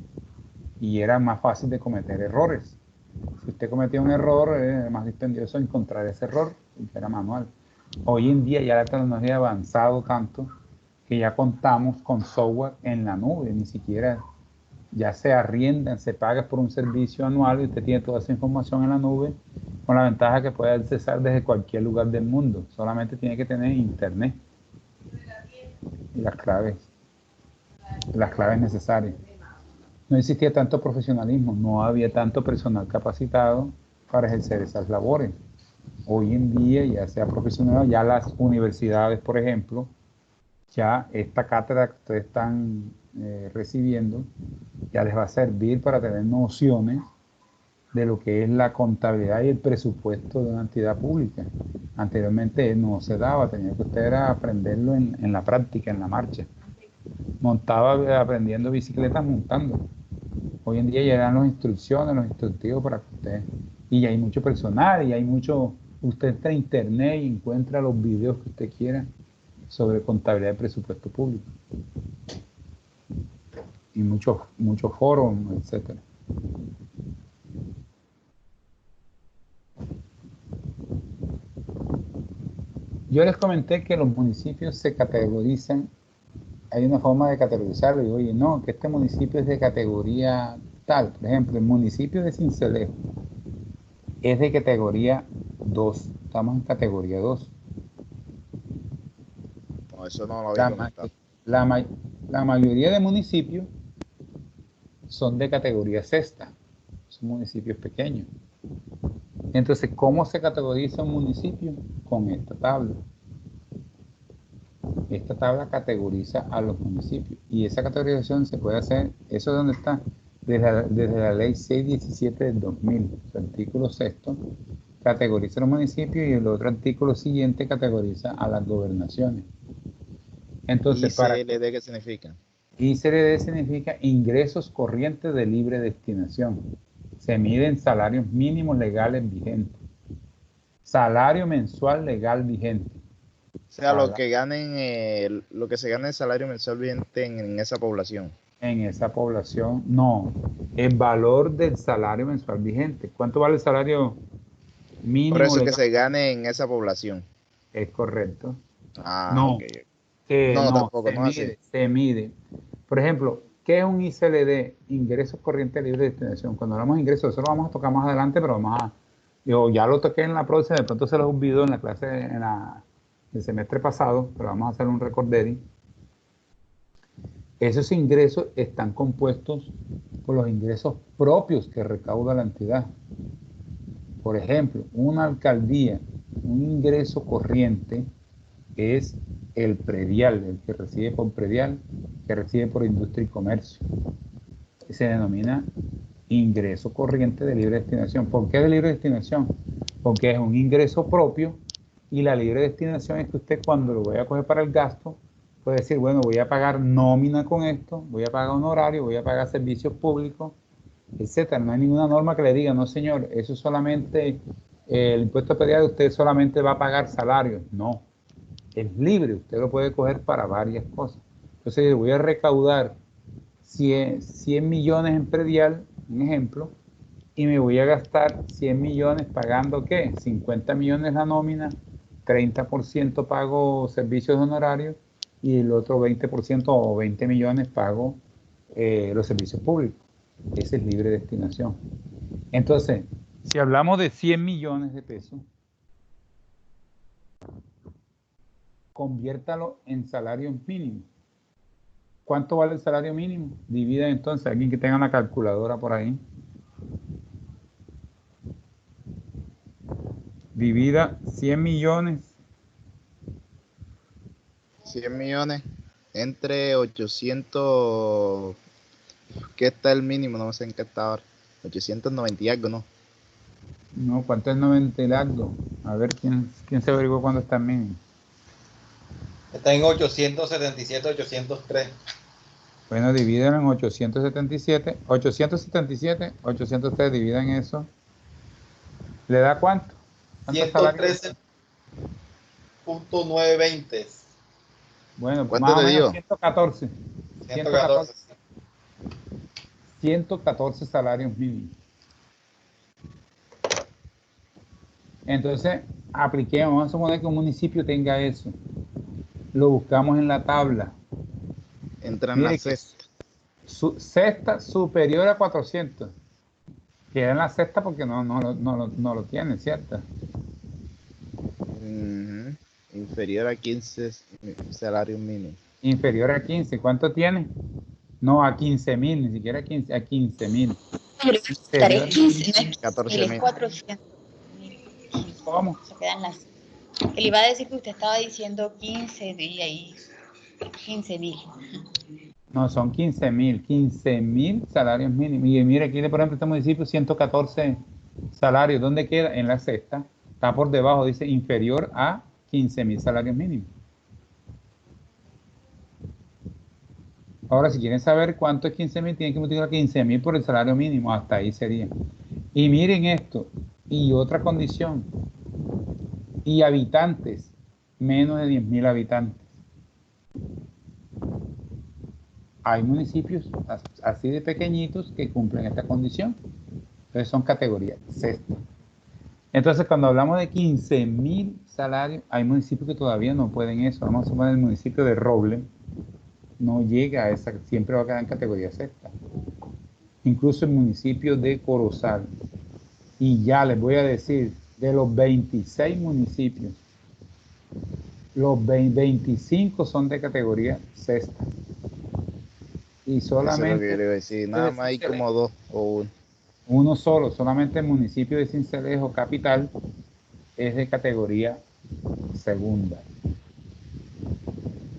y era más fácil de cometer errores. Si usted cometía un error, era más dispendioso encontrar ese error, que era manual. Hoy en día ya la tecnología ha avanzado tanto que ya contamos con software en la nube, ni siquiera ya se arriendan, se paga por un servicio anual y usted tiene toda esa información en la nube, con la ventaja que puede accesar desde cualquier lugar del mundo. Solamente tiene que tener internet y las claves necesarias. No existía tanto profesionalismo, no había tanto personal capacitado para ejercer esas labores. Hoy en día ya se ha profesionalizado, ya las universidades, por ejemplo, ya esta cátedra que ustedes están recibiendo, ya les va a servir para tener nociones de lo que es la contabilidad y el presupuesto de una entidad pública. Anteriormente no se daba, tenía que usted aprenderlo en la práctica, en la marcha. Montaba aprendiendo bicicletas montando. Hoy en día ya dan las instrucciones, los instructivos para que usted... Y ya hay mucho personal, y hay mucho... Usted entra a internet y encuentra los videos que usted quiera sobre contabilidad de presupuesto público. Y muchos foros, etcétera. Yo les comenté que los municipios se categorizan, hay una forma de categorizarlo, y oye, no, que este municipio es de categoría tal. Por ejemplo, el municipio de Sincelejo es de categoría 2, estamos en categoría 2. No, eso no lo había comentado. La mayoría de municipios son de categoría sexta, son municipios pequeños. Entonces, ¿cómo se categoriza un municipio? Con esta tabla. Esta tabla categoriza a los municipios y esa categorización se puede hacer, eso es donde está, desde la ley 617 del 2000, su artículo 6, categoriza los municipios y el otro artículo siguiente categoriza a las gobernaciones. Entonces, ¿ICLD qué significa? ICLD significa ingresos corrientes de libre destinación. Se miden salarios mínimos legales vigentes. Salario mensual legal vigente. O sea, lo que ganen, lo que se gana el salario mensual vigente en esa población. En esa población, no. El valor del salario mensual vigente. ¿Cuánto vale el salario mínimo Por eso legal? que se gane en esa población. Es correcto. Ah, no, ok. no, Tampoco, no mide, así. se mide. Por ejemplo, ¿qué es un ICLD? Ingresos corrientes libres de destinación. Cuando hablamos de ingresos, eso lo vamos a tocar más adelante, pero yo ya lo toqué en la próxima, de pronto se los olvidó en la clase del semestre pasado, pero vamos a hacer un recordering. Esos ingresos están compuestos por los ingresos propios que recauda la entidad. Por ejemplo, una alcaldía, un ingreso corriente es el predial, el que recibe por predial, que recibe por industria y comercio. Se denomina ingreso corriente de libre destinación. ¿Por qué de libre destinación? Porque es un ingreso propio y la libre destinación es que usted cuando lo vaya a coger para el gasto, puede decir, bueno, voy a pagar nómina con esto, voy a pagar honorario, voy a pagar servicios públicos, etcétera. No hay ninguna norma que le diga, no señor, eso solamente, el impuesto predial usted solamente va a pagar salarios. No, es libre, usted lo puede coger para varias cosas. Entonces voy a recaudar 100 millones en predial, un ejemplo, y me voy a gastar 100 millones pagando ¿qué? 50 millones la nómina, 30% pago servicios honorarios y el otro 20% o 20 millones pago los servicios públicos. Ese es libre destinación. Entonces, si hablamos de 100 millones de pesos, conviértalo en salarios mínimos. ¿cuánto vale el salario mínimo? Divida entonces, alguien que tenga una calculadora por ahí. Divida 100 millones. 100 millones entre 800. ¿Qué está el mínimo? No sé en qué está ahora. 890 y algo, ¿no? No, ¿cuánto es 90 y largo? A ver, ¿quién se averiguó cuándo está el mínimo? Está en 877, 803. Bueno, divídelo en 877. 877, 803, dividan eso. ¿Le da cuánto? ¿Cuántos salarios? 113.920. Bueno, ¿Cuánto más o te menos dio? 114. 114. 114 salarios mínimos. Entonces, apliquemos, vamos a suponer que un municipio tenga eso. Lo buscamos en la tabla. Entra en Mire la que cesta. Cesta superior a 400. Queda en la cesta porque no lo tiene, ¿cierto? Ujú. Inferior a 15 salarios mínimos. Inferior a 15. ¿Cuánto tiene? No, a 15.000, ni siquiera a 15, a 15.000. Pero estaré 15, 14.000. 400. ¿Cómo? Se quedan las. Él iba a decir que usted estaba diciendo 15 y ahí 15.000. No, son 15.000. 15.000 salarios mínimos. Y mire, aquí, por ejemplo, este municipio, 114 salarios. ¿Dónde queda? En la cesta. Está por debajo, dice inferior a 15.000 salarios mínimos. Ahora, si quieren saber cuánto es 15.000, tienen que multiplicar 15.000 por el salario mínimo. Hasta ahí sería. Y miren esto. Y otra condición. Y habitantes. Menos de 10.000 habitantes. Hay municipios así de pequeñitos que cumplen esta condición. Entonces son categorías sexta. Entonces, cuando hablamos de 15.000 salarios, hay municipios que todavía no pueden eso. Vamos a suponer el municipio de Roble. No llega a esa, siempre va a quedar en categoría sexta. Incluso el municipio de Corozal. Y ya les voy a decir, de los 26 municipios, los 25 son de categoría sexta. Y solamente... Eso es lo que quiero decir. Nada más hay como 2 o 1. Uno solo, solamente el municipio de Sincelejo capital es de categoría segunda.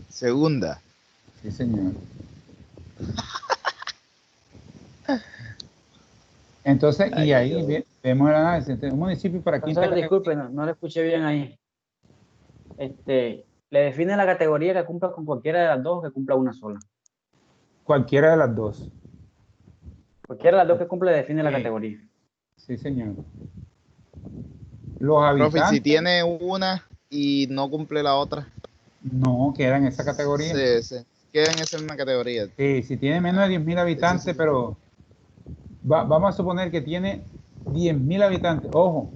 Segunda. Sí, señor. Entonces, y ahí vemos el análisis. Entonces, un municipio para quinta Entonces, disculpe, no le escuché bien ahí. Le define la categoría que cumpla con cualquiera de las dos o que cumpla una sola. Cualquiera de las dos. Cualquiera de las dos que cumple define la Sí. categoría. Sí, señor. Los Profe, habitantes si tiene una y no cumple la otra, no quedan en esa categoría. se queda en esa misma categoría. Sí, si tiene menos de 10.000 habitantes, Sí. pero vamos a suponer que tiene 10.000 habitantes. Ojo,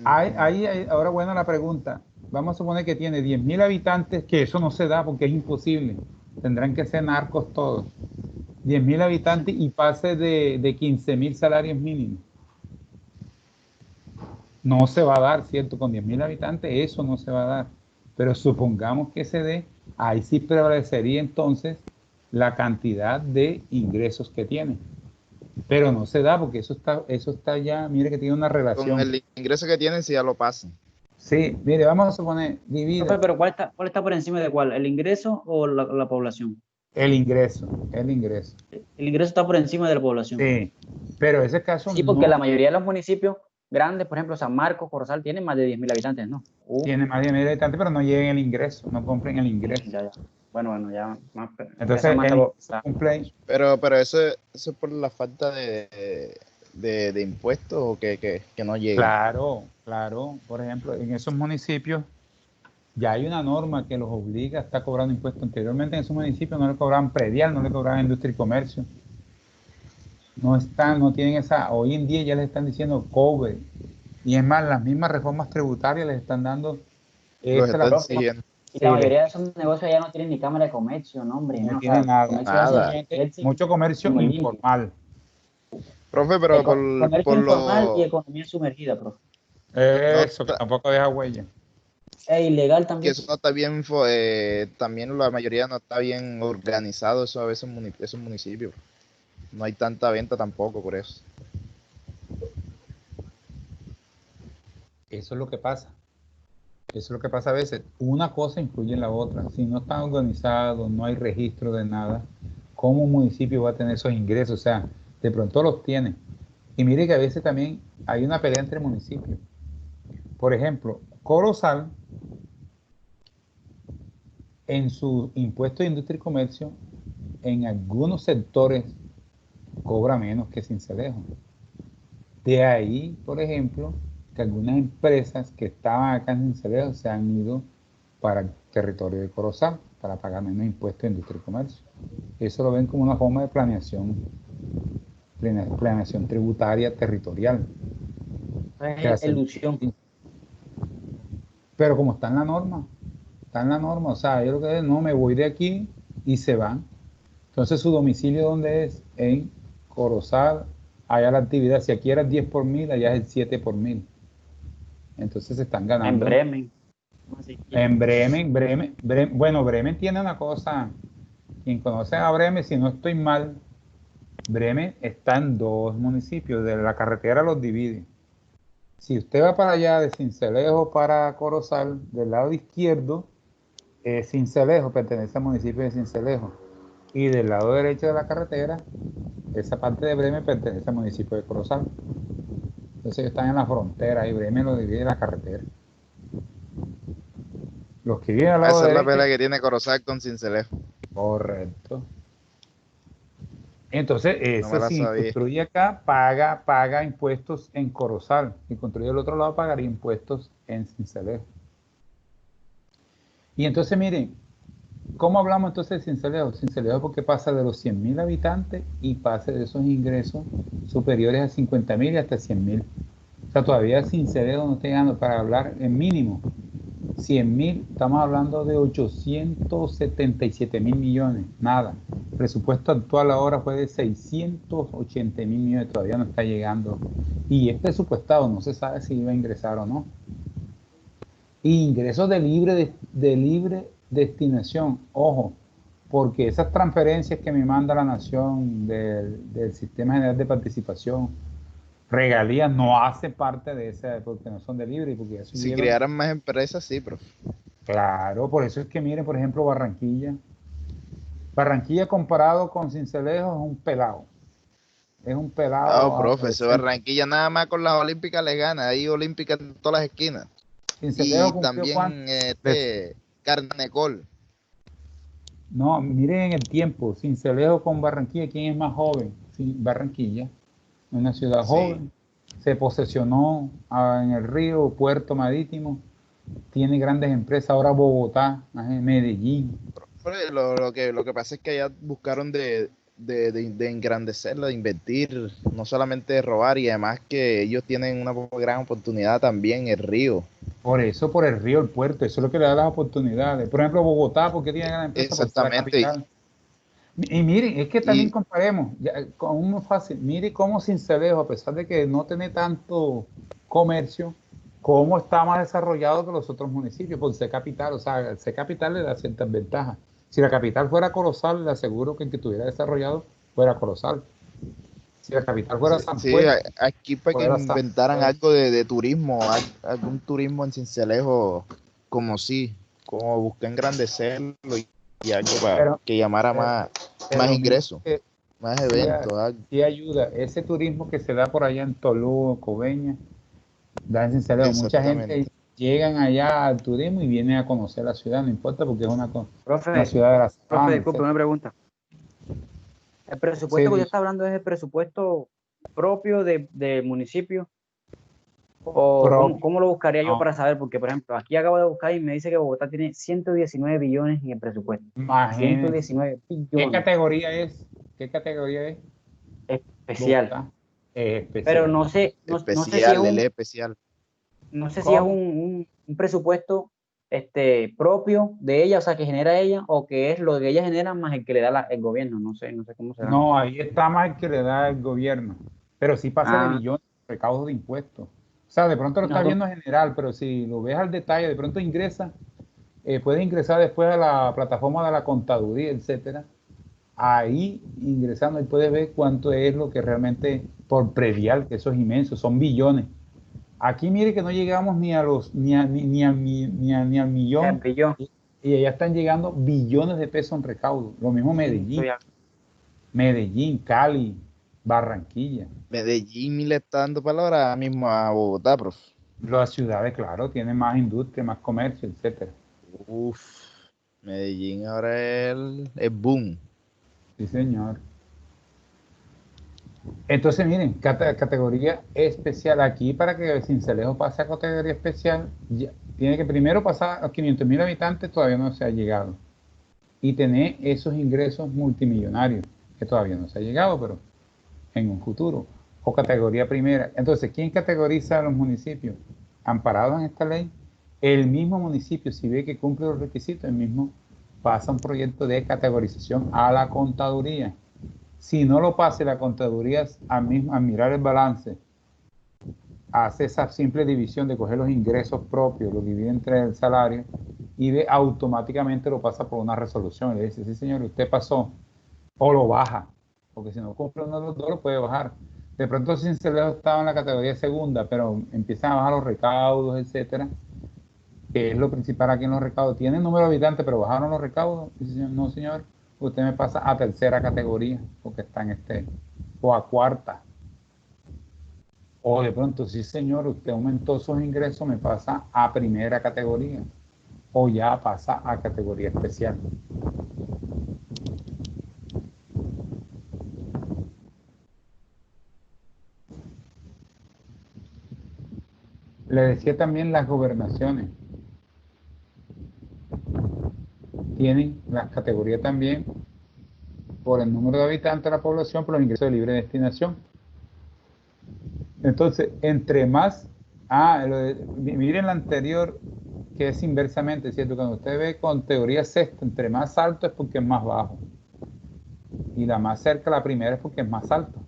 ahora buena la pregunta. Vamos a suponer que tiene 10.000 habitantes, que eso no se da porque es imposible. Tendrán que ser narcos todos. 10.000 habitantes y pase de 15.000 salarios mínimos. No se va a dar, ¿cierto? Con 10.000 habitantes eso no se va a dar. Pero supongamos que se dé, ahí sí prevalecería entonces la cantidad de ingresos que tiene. Pero no se da porque eso está ya, mire que tiene una relación. Con el ingreso que tienen, si ya lo pasan. Sí, mire, vamos a suponer, divide. Profe, pero ¿cuál está por encima de cuál? ¿El ingreso o la población? El ingreso. El ingreso está por encima de la población. Sí, pero ese caso Sí, porque no la mayoría de los municipios grandes, por ejemplo, San Marcos, Corozal, tienen más de 10.000 habitantes, ¿no? tiene más de 10.000 habitantes, pero no llega el ingreso, no cumplen el ingreso. Ya. Bueno, ya más. Entonces, más el o- ingreso cumple. Pero eso es por la falta de impuestos o que no llega. Claro. Por ejemplo, en esos municipios ya hay una norma que los obliga a estar cobrando impuestos. Anteriormente en esos municipios no le cobraban predial, no le cobraban industria y comercio. No tienen esa, hoy en día ya les están diciendo cobre. Y es más, las mismas reformas tributarias les están dando Los esta, están siguiendo. Y Sí, la mayoría de esos negocios ya no tienen ni cámara de comercio, no, hombre. no No, tiene nada. comercio Nada. así, Mucho comercio como limpio. informal. Profe, pero Comercio por informal y lo... economía sumergida, profe. Eso, que No, tampoco deja huella. Es ilegal Que también. eso no está bien, también la mayoría no está bien organizado, eso a veces esos municipios. No hay tanta venta tampoco por eso. Eso es lo que pasa. Eso es lo que pasa a veces. Una cosa influye en la otra. Si no están organizados, no hay registro de nada, ¿cómo un municipio va a tener esos ingresos? O sea, de pronto los tiene. Y mire que a veces también hay una pelea entre municipios. Por ejemplo, Corozal, en su impuesto de industria y comercio, en algunos sectores cobra menos que Sincelejo. De ahí, por ejemplo, que algunas empresas que estaban acá en Sincelejo se han ido para el territorio de Corozal para pagar menos impuestos de industria y comercio. Eso lo ven como una forma de planeación tributaria territorial. Es ilusión. Pero como está en la norma, o sea, yo lo que es, no, me voy de aquí y se van. Entonces, ¿su domicilio dónde es? En Corozal, allá la actividad, si aquí era el 10 por mil, allá es el 7 por mil. Entonces se están En ganando. Bremen. En Bremen, bueno, Bremen tiene una cosa, quien conoce a Bremen, si no estoy mal, Bremen está en dos municipios, de la carretera los divide. Si usted va para allá de Sincelejo para Corozal, del lado izquierdo, Sincelejo pertenece al municipio de Sincelejo. Y del lado derecho de la carretera, esa parte de Bremen pertenece al municipio de Corozal. Entonces ellos están en la frontera y Bremen lo divide la carretera. Los que viven al lado Esa es la derecho, pelea que tiene Corozal con Sincelejo. correcto. Entonces, No me ese la si sabía. construye acá, paga impuestos en Corozal. Si construye el otro lado, pagaría impuestos en Sincelejo. Y entonces, miren, ¿cómo hablamos entonces de Sincelejo? Sincelejo porque pasa de los 100.000 habitantes y pasa de esos ingresos superiores a 50.000 y hasta 100.000. O sea, todavía Sincelejo no está llegando para hablar en mínimo 100.000, estamos hablando de 877.000 millones, nada. El presupuesto actual ahora fue de 680.000 millones, todavía no está llegando. Y es presupuestado, no se sabe si iba a ingresar o no. Y ingresos de libre destinación, ojo, porque esas transferencias que me manda la nación del Sistema General de Participación, regalías, no hace parte de esa, porque no son de libre, porque ya Si subieron. crearan más empresas, sí, profe. Claro, por eso es que miren, por ejemplo, Barranquilla. Barranquilla comparado con Sincelejo es un pelado. Es un pelado No, profe, eso adolescente. Barranquilla nada más con las Olímpicas le gana. Hay Olímpicas en todas las esquinas. Sincelejo Y cumplió cuánto. también Carnecol. No, miren el tiempo. Sincelejo con Barranquilla, ¿quién es más joven? Sí, Barranquilla, una ciudad Sí. joven. Se posesionó en el río, Puerto Marítimo. Tiene grandes empresas. Ahora Bogotá, Medellín. Lo que pasa es que allá buscaron de engrandecerlo, de invertir, no solamente de robar, y además que ellos tienen una gran oportunidad también, el río. Por eso, por el río, el puerto, eso es lo que le da las oportunidades. Por ejemplo, Bogotá, ¿por qué tiene gran empresa? Por ser la Exactamente. capital. Y miren, es que también Y comparemos, con uno fácil, mire cómo Sincelejo, a pesar de que no tiene tanto comercio, cómo está más desarrollado que los otros municipios, por ser capital, o sea, ser capital le da ciertas ventajas. Si la capital fuera Corozal, le aseguro que el que estuviera desarrollado fuera Corozal. Si la capital fuera San sí, Fuente, aquí para que fuera San inventaran Fuente. algo de turismo, algún turismo en Sincelejo, como buscar engrandecerlo y algo para Pero, que llamara pero, más pero mire ingresos, que más sí, eventos, algo. sí ayuda. Ese turismo que se da por allá en Tolú, Coveña, da en Sincelejo. Mucha gente Exactamente. llegan allá al turismo y vienen a conocer la ciudad, no importa porque es una Profe, ciudad de la profe, sabana, disculpe, etc. una pregunta. ¿El Sí, presupuesto que usted está hablando es el presupuesto propio del municipio? ¿O propio, cómo lo buscaría yo no, para saber? Porque, por ejemplo, aquí acabo de buscar y me dice que Bogotá tiene 119 billones en el presupuesto. imagínense. 119 ¿Qué billones. categoría es? ¿Qué categoría es Especial. Bogotá? Pero Especial. no sé si es Especial, el especial. no sé si es ¿Cómo? un presupuesto propio de ella, o sea, que genera ella, o que es lo que ella genera más el que le da el gobierno. No sé cómo será. No, ahí está más el que le da el gobierno, pero sí pasa de Ah, billones de recaudos de impuestos. O sea, de pronto lo estás Nosotros- viendo en general, pero si lo ves al detalle, de pronto ingresa, puedes ingresar después a la plataforma de la contaduría, etcétera. Ahí ingresando y puedes ver cuánto es lo que realmente por predial, que eso es inmenso, son billones. Aquí mire que no llegamos ni a los ni a, ni al millón Billón. y allá están llegando billones de pesos en recaudo. Lo mismo Medellín, Cali, Barranquilla. Medellín le está dando palabra ahora mismo a Bogotá, prof. Las ciudades, claro, tienen más industria, más comercio, etcétera. Uf, Medellín ahora es boom. Sí, señor. Entonces, miren, categoría especial. Aquí, para que Sincelejo pase a categoría especial, tiene que primero pasar a 500.000 habitantes, todavía no se ha llegado. Y tener esos ingresos multimillonarios, que todavía no se ha llegado, pero en un futuro. O categoría primera. Entonces, ¿quién categoriza a los municipios? Amparados en esta ley, el mismo municipio, si ve que cumple los requisitos, el mismo pasa un proyecto de categorización a la contaduría. Si no lo pase la contaduría a mirar el balance, hace esa simple división de coger los ingresos propios, lo divide entre el salario y automáticamente lo pasa por una resolución. Y le dice, sí señor, usted pasó, o lo baja, porque si no cumple uno de los dos lo puede bajar. De pronto Sincelejo estaba en la categoría segunda, pero empiezan a bajar los recaudos, etcétera, que es lo principal aquí en los recaudos. Tienen número de habitantes, pero bajaron los recaudos. Y dice, no señor, usted me pasa a tercera categoría, porque está en o a cuarta. O de pronto, sí señor, usted aumentó sus ingresos, me pasa a primera categoría. O ya pasa a categoría especial. Le decía también las gobernaciones. Tienen las categorías también por el número de habitantes de la población, por los ingresos de libre destinación. Entonces, entre más, miren la anterior, que es inversamente, ¿cierto? Cuando usted ve con teoría sexta, entre más alto es porque es más bajo. Y la más cerca, la primera, es porque es más alto.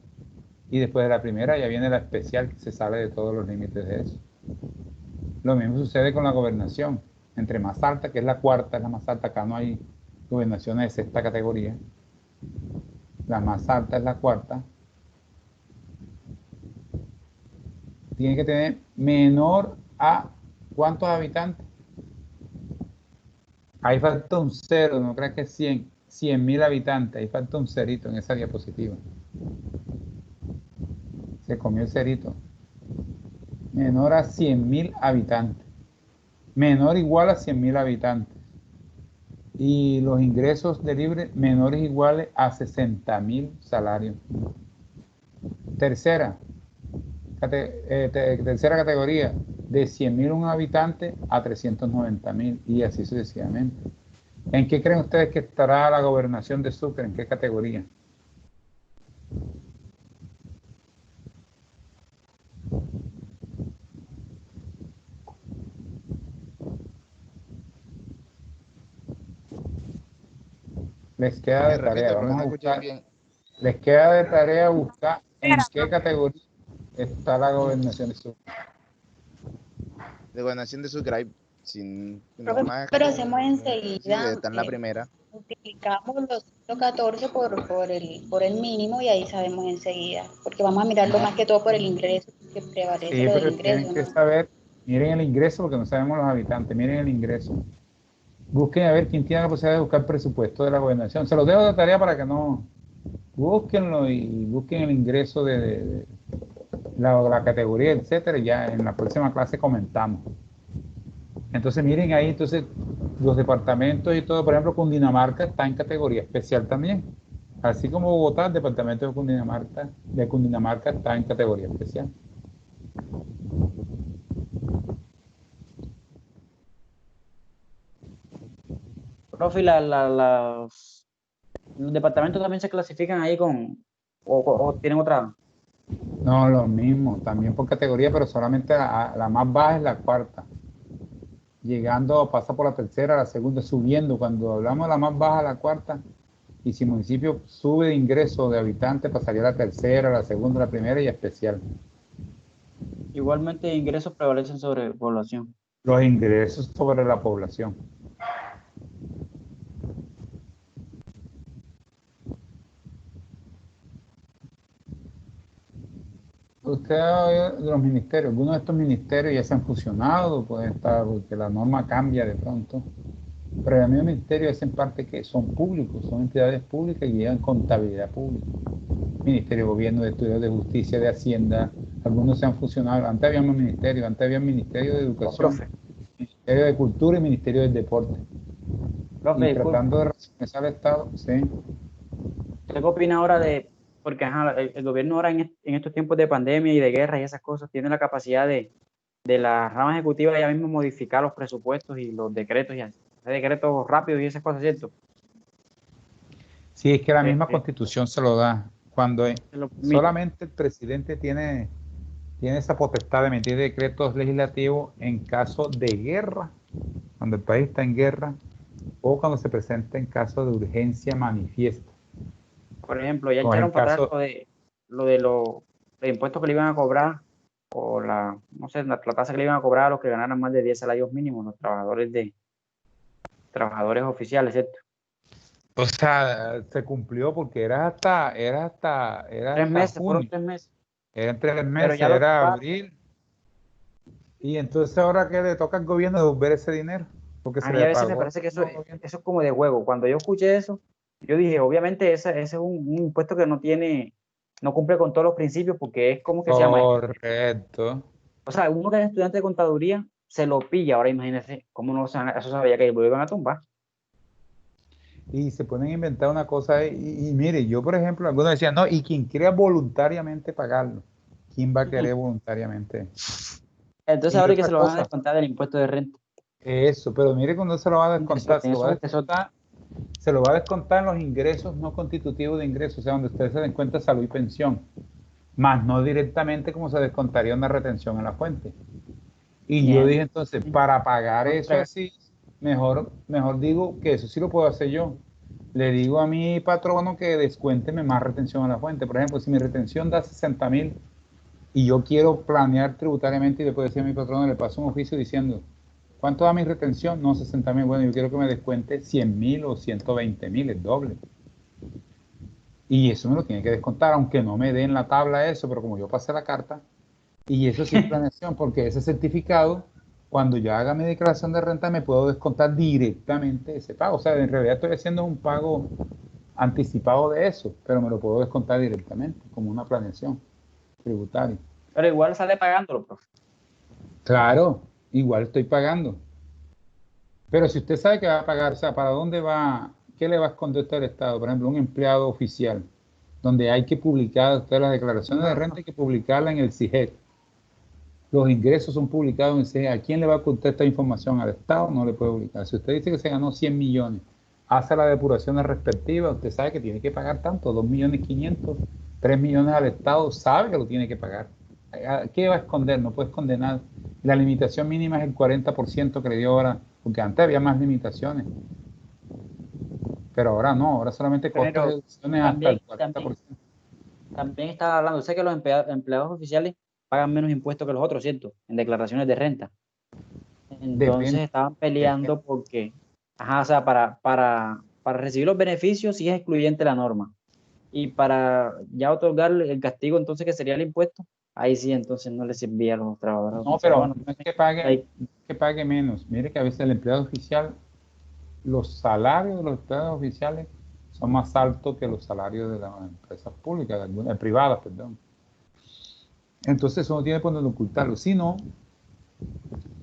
Y después de la primera ya viene la especial, que se sale de todos los límites de eso. Lo mismo sucede con la gobernación. Entre más alta, que es la cuarta, es la más alta. Acá no hay gobernaciones de sexta categoría. La más alta es la cuarta. Tiene que tener menor a ¿cuántos habitantes? Ahí falta un cero, no creas que es 100.000 habitantes. Ahí falta un cerito en esa diapositiva. Se comió el cerito. Menor a 100.000 habitantes. Menor igual a 100.000 habitantes. Y los ingresos de libre menores iguales a 60.000 salarios. Tercera categoría, de 100.000 habitantes a 390.000 y así sucesivamente. ¿En qué creen ustedes que estará la gobernación de Sucre? ¿En qué categoría? Les queda de tarea, vamos a buscar. Les queda de tarea buscar en qué categoría está la gobernación de Sucre. De gobernación de Sucre, sin Pero hacemos enseguida, está en la primera. multiplicamos los 114 por el mínimo y ahí sabemos enseguida, porque vamos a mirarlo más que todo por el ingreso, que prevalece Sí, lo del pero ingreso. tienen que ¿no? saber, miren el ingreso, porque no sabemos los habitantes, miren el ingreso. Busquen a ver quién tiene la posibilidad de buscar presupuesto de la gobernación. Se los dejo de tarea para que no... Búsquenlo y busquen el ingreso de la categoría, etcétera, y ya en la próxima clase comentamos. Entonces miren ahí, entonces los departamentos y todo, por ejemplo, Cundinamarca está en categoría especial también. Así como Bogotá, el departamento de Cundinamarca está en categoría especial. Profe, los departamentos también se clasifican ahí o tienen otra. No, lo mismo, también por categoría, pero solamente la más baja es la cuarta. Llegando, pasa por la tercera, la segunda, subiendo. Cuando hablamos de la más baja, la cuarta, y si el municipio sube de ingreso de habitantes, pasaría a la tercera, la segunda, la primera y especial. Igualmente, ingresos prevalecen sobre población. Los ingresos sobre la población. Usted ha oído de los ministerios, algunos de estos ministerios ya se han fusionado, pueden estar, porque la norma cambia de pronto. Pero los ministerios es en parte que son públicos, son entidades públicas y llevan contabilidad pública. Ministerio de Gobierno, de Estudios de Justicia, de Hacienda, algunos se han fusionado. Antes había más ministerios, antes había Ministerio de Educación, Profe, Ministerio de Cultura y Ministerio del Deporte. profe, Y tratando de racionalizar el Estado, sí. ¿usted qué opina ahora de, porque ajá, el gobierno ahora en estos tiempos de pandemia y de guerra y esas cosas tiene la capacidad de la rama ejecutiva ya mismo modificar los presupuestos y los decretos y hacer decretos rápidos y esas cosas, ¿cierto? Sí, es que la misma Eh, Constitución se lo da. Cuando se lo permite. solamente el presidente tiene esa potestad de emitir decretos legislativos en caso de guerra, cuando el país está en guerra, o cuando se presenta en caso de urgencia manifiesta. Por ejemplo, ya Como es echaron el para atrás caso, lo de los impuestos que le iban a cobrar o no sé, la tasa que le iban a cobrar a los que ganaran más de 10 salarios mínimos, los trabajadores oficiales, ¿cierto? o sea, se cumplió porque era hasta 3 meses, fueron junio, 3 meses. era entre 3 Pero meses, ya lo era tumbaron. abril. Y entonces ahora que le toca al gobierno devolver ese dinero, porque A se mí a le veces me pagó al parece que mismo gobierno. eso es como de juego. Cuando yo escuché eso, yo dije, obviamente ese es un impuesto que no cumple con todos los principios porque es como que se llama. Correcto. O sea, uno que es estudiante de contaduría se lo pilla. Ahora imagínense cómo no eso sabía que lo iban a tumbar. Y se ponen a inventar una cosa. Y mire, yo por ejemplo, algunos decían, no, y quien quiera voluntariamente pagarlo, ¿quién va a querer voluntariamente? Entonces Y ahora que otra se lo van a cosa, descontar del impuesto de renta. eso, pero mire cuando se lo va a descontar, Eso es un tesoro. se lo va a descontar en los ingresos no constitutivos de ingresos, o sea, donde usted se den cuenta salud y pensión, más no directamente como se descontaría una retención en la fuente. Y yo Bien. dije entonces, para pagar No eso entrega. así, mejor digo que eso sí lo puedo hacer yo. Le digo a mi patrono que descuénteme más retención a la fuente. Por ejemplo, si mi retención da 60.000 y yo quiero planear tributariamente y después decir a mi patrono, le paso un oficio diciendo, ¿cuánto da mi retención? No, 60.000. Bueno, yo quiero que me descuente 100.000 o 120.000, es doble. Y eso me lo tiene que descontar, aunque no me den la tabla eso, pero como yo pasé la carta, y eso sí es planeación, porque ese certificado, cuando yo haga mi declaración de renta, me puedo descontar directamente ese pago. O sea, en realidad estoy haciendo un pago anticipado de eso, pero me lo puedo descontar directamente, como una planeación tributaria. Pero igual sale pagándolo, profe. Claro, igual estoy pagando. Pero si usted sabe que va a pagar, o sea, ¿para dónde va? ¿Qué le va a esconder usted al Estado? Por ejemplo, un empleado oficial, donde hay que publicar usted las declaraciones de renta, hay que publicarla en el CIGEC. Los ingresos son publicados en el CIGEC. ¿A quién le va a ocultar esta información? Al Estado no le puede publicar. Si usted dice que se ganó 100 millones, hace la depuración respectiva, usted sabe que tiene que pagar tanto, 2.500.000, 3 millones al Estado, sabe que lo tiene que pagar. ¿Qué va a esconder? No puede esconder nada. La limitación mínima es el 40% que le dio ahora, porque antes había más limitaciones. Pero ahora no, ahora solamente costos de Pero deducciones hasta el 40%. también estaba hablando, sé que los empleados oficiales pagan menos impuestos que los otros, ¿cierto? En declaraciones de renta. Entonces Depende. estaban peleando porque, ajá, o sea, para recibir los beneficios sí es excluyente la norma. Y para ya otorgar el castigo, entonces, que sería el impuesto, ahí sí, entonces no le servía a los trabajadores No, oficiales. pero Bueno, no es ahí, que pague menos. Mire que a veces el empleado oficial, los salarios de los empleados oficiales son más altos que los salarios de las empresas públicas, privadas, perdón. Entonces eso no tiene por dónde ocultarlo, sino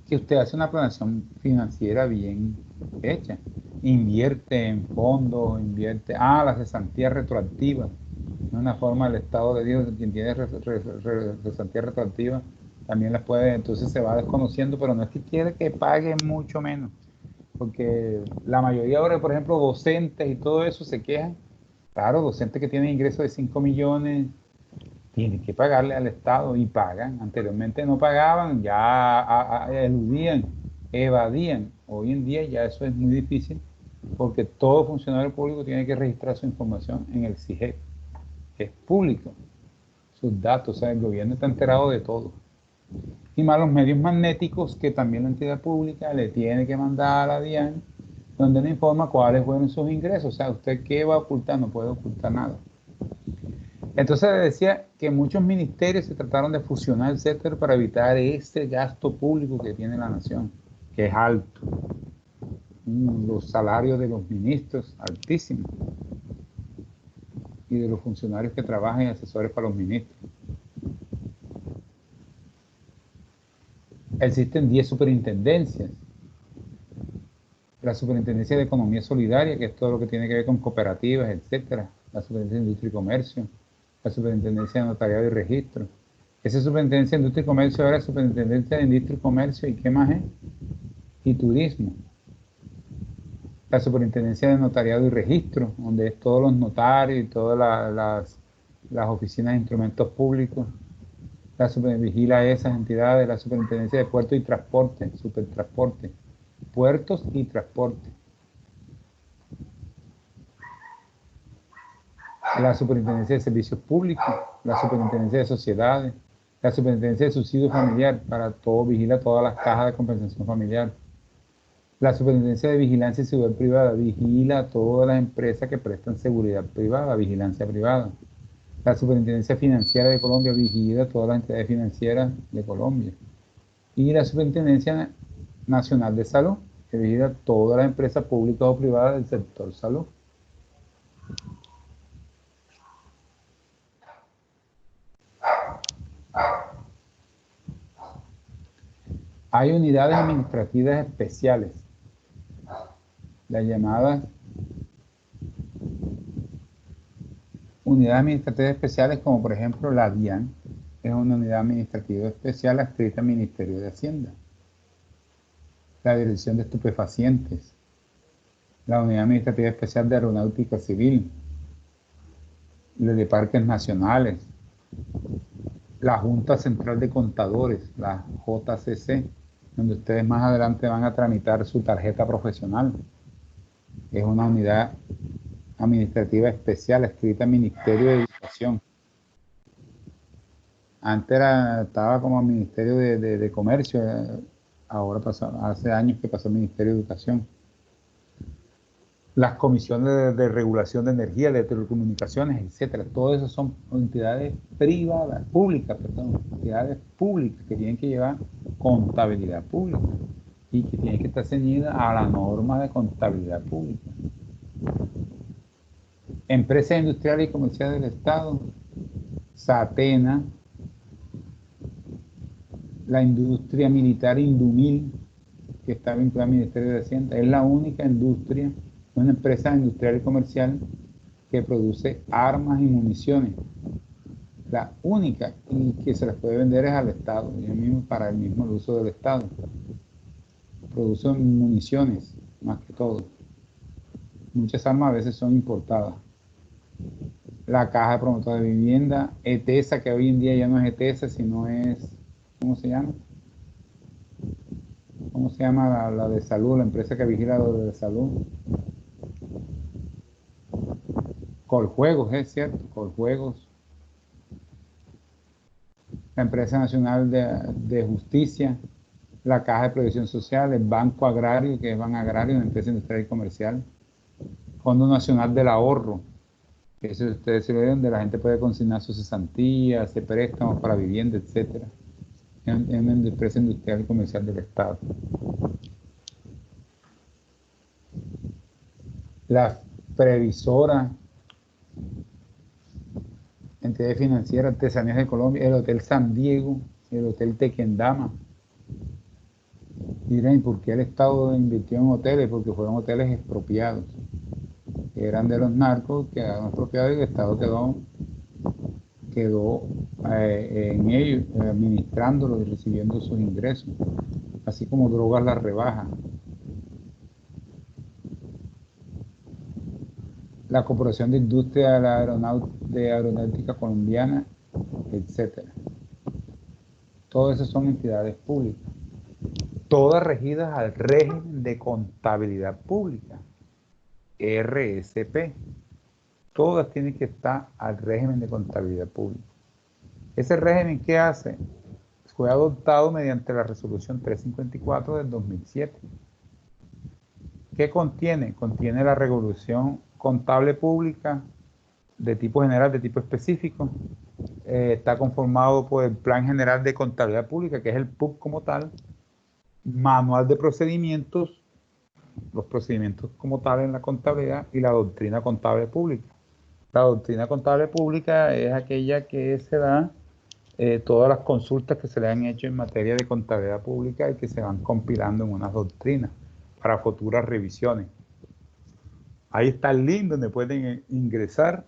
que usted hace una planeación financiera bien hecha. Invierte en fondos, la cesantía retroactiva. Es una forma del Estado de Dios, quien tiene cesantía retroactiva también las puede, entonces se va desconociendo, pero no es que quiere que pague mucho menos, porque la mayoría ahora, por ejemplo, docentes y todo eso se quejan. Claro, docentes que tienen ingresos de 5 millones tienen que pagarle al Estado y pagan. Anteriormente no pagaban, ya eludían, evadían. Hoy en día ya eso es muy difícil porque todo funcionario público tiene que registrar su información en el CIGEC, que es público, sus datos, o sea, el gobierno está enterado de todo. Y más los medios magnéticos que también la entidad pública le tiene que mandar a la DIAN, donde le informa cuáles fueron sus ingresos. O sea, ¿usted qué va a ocultar? No puede ocultar nada. Entonces le decía que muchos ministerios se trataron de fusionar, etcétera, para evitar ese gasto público que tiene la nación, que es alto. Los salarios de los ministros, altísimos. Y de los funcionarios que trabajan y asesores para los ministros. Existen 10 superintendencias. La Superintendencia de Economía Solidaria, que es todo lo que tiene que ver con cooperativas, etcétera. La Superintendencia de Industria y Comercio. La Superintendencia de Notariado y Registro. Esa Superintendencia de Industria y Comercio ahora es Superintendencia de Industria y Comercio. ¿Y qué más es? Y Turismo. La Superintendencia de Notariado y Registro, donde es todos los notarios y todas las oficinas de instrumentos públicos. Vigila esas entidades. La Superintendencia de Puertos y Transporte, Supertransporte. Puertos y Transporte. La Superintendencia de Servicios Públicos, la Superintendencia de Sociedades, la Superintendencia de Subsidio Familiar, para todo, vigila todas las cajas de compensación familiar. La Superintendencia de Vigilancia y Seguridad Privada, vigila todas las empresas que prestan seguridad privada, vigilancia privada. La Superintendencia Financiera de Colombia vigila todas las entidades financieras de Colombia. Y la Superintendencia Nacional de Salud, que vigila todas las empresas públicas o privadas del sector salud. Hay unidades administrativas especiales, las llamadas unidades administrativas especiales, como por ejemplo la DIAN, es una unidad administrativa especial adscrita al Ministerio de Hacienda. La Dirección de Estupefacientes, la Unidad Administrativa Especial de Aeronáutica Civil, la de Parques Nacionales, la Junta Central de Contadores, la JCC, donde ustedes más adelante van a tramitar su tarjeta profesional. Es una unidad administrativa especial adscrita al Ministerio de Educación. Antes estaba como Ministerio de Comercio, ahora hace años que pasó al Ministerio de Educación. Las comisiones de regulación de energía, de telecomunicaciones, etcétera. Todo eso son entidades privadas, públicas, perdón, entidades públicas que tienen que llevar contabilidad pública y que tienen que estar ceñidas a la norma de contabilidad pública. Empresas industriales y comerciales del Estado, Satena, la industria militar Indumil, que está vinculada al Ministerio de Hacienda, es la única industria, una empresa industrial y comercial que produce armas y municiones. La única, y que se las puede vender es al Estado, y mismo para el mismo uso del Estado. Produce municiones, más que todo. Muchas armas a veces son importadas. La Caja de Promotora de Vivienda, ETESA, que hoy en día ya no es ETESA, sino es, ¿cómo se llama? ¿Cómo se llama la de salud, la empresa que vigila lo de salud? Coljuegos, es cierto, Coljuegos. La Empresa Nacional de Justicia, la Caja de Previsión Social, el Banco Agrario, que es Ban Agrario, una empresa industrial y comercial. Fondo Nacional del Ahorro, que eso ustedes se ven, donde la gente puede consignar sus cesantías, hacer préstamos para vivienda, etcétera. Es una empresa industrial y comercial del Estado. La previsora, entidades financieras, Artesanías de Colombia, el Hotel San Diego, el Hotel Tequendama. Y dirán, ¿por qué el Estado invirtió en hoteles? Porque fueron hoteles expropiados, que eran de los narcos, quedaron expropiados y el Estado quedó en ellos, administrándolos y recibiendo sus ingresos, así como drogas las rebaja. La Corporación de Industria de Aeronáutica Colombiana, etcétera. Todas esas son entidades públicas, todas regidas al régimen de contabilidad pública, RSP. Todas tienen que estar al régimen de contabilidad pública. ¿Ese régimen qué hace? fue adoptado mediante la resolución 354 del 2007. ¿Qué contiene? Contiene la regulación contable pública de tipo general, de tipo específico. Está conformado por el Plan General de Contabilidad Pública, que es el PUC como tal, manual de procedimientos, los procedimientos como tal en la contabilidad, y la doctrina contable pública. La doctrina contable pública es aquella que se da todas las consultas que se le han hecho en materia de contabilidad pública y que se van compilando en unas doctrinas para futuras revisiones. Ahí está el link donde pueden ingresar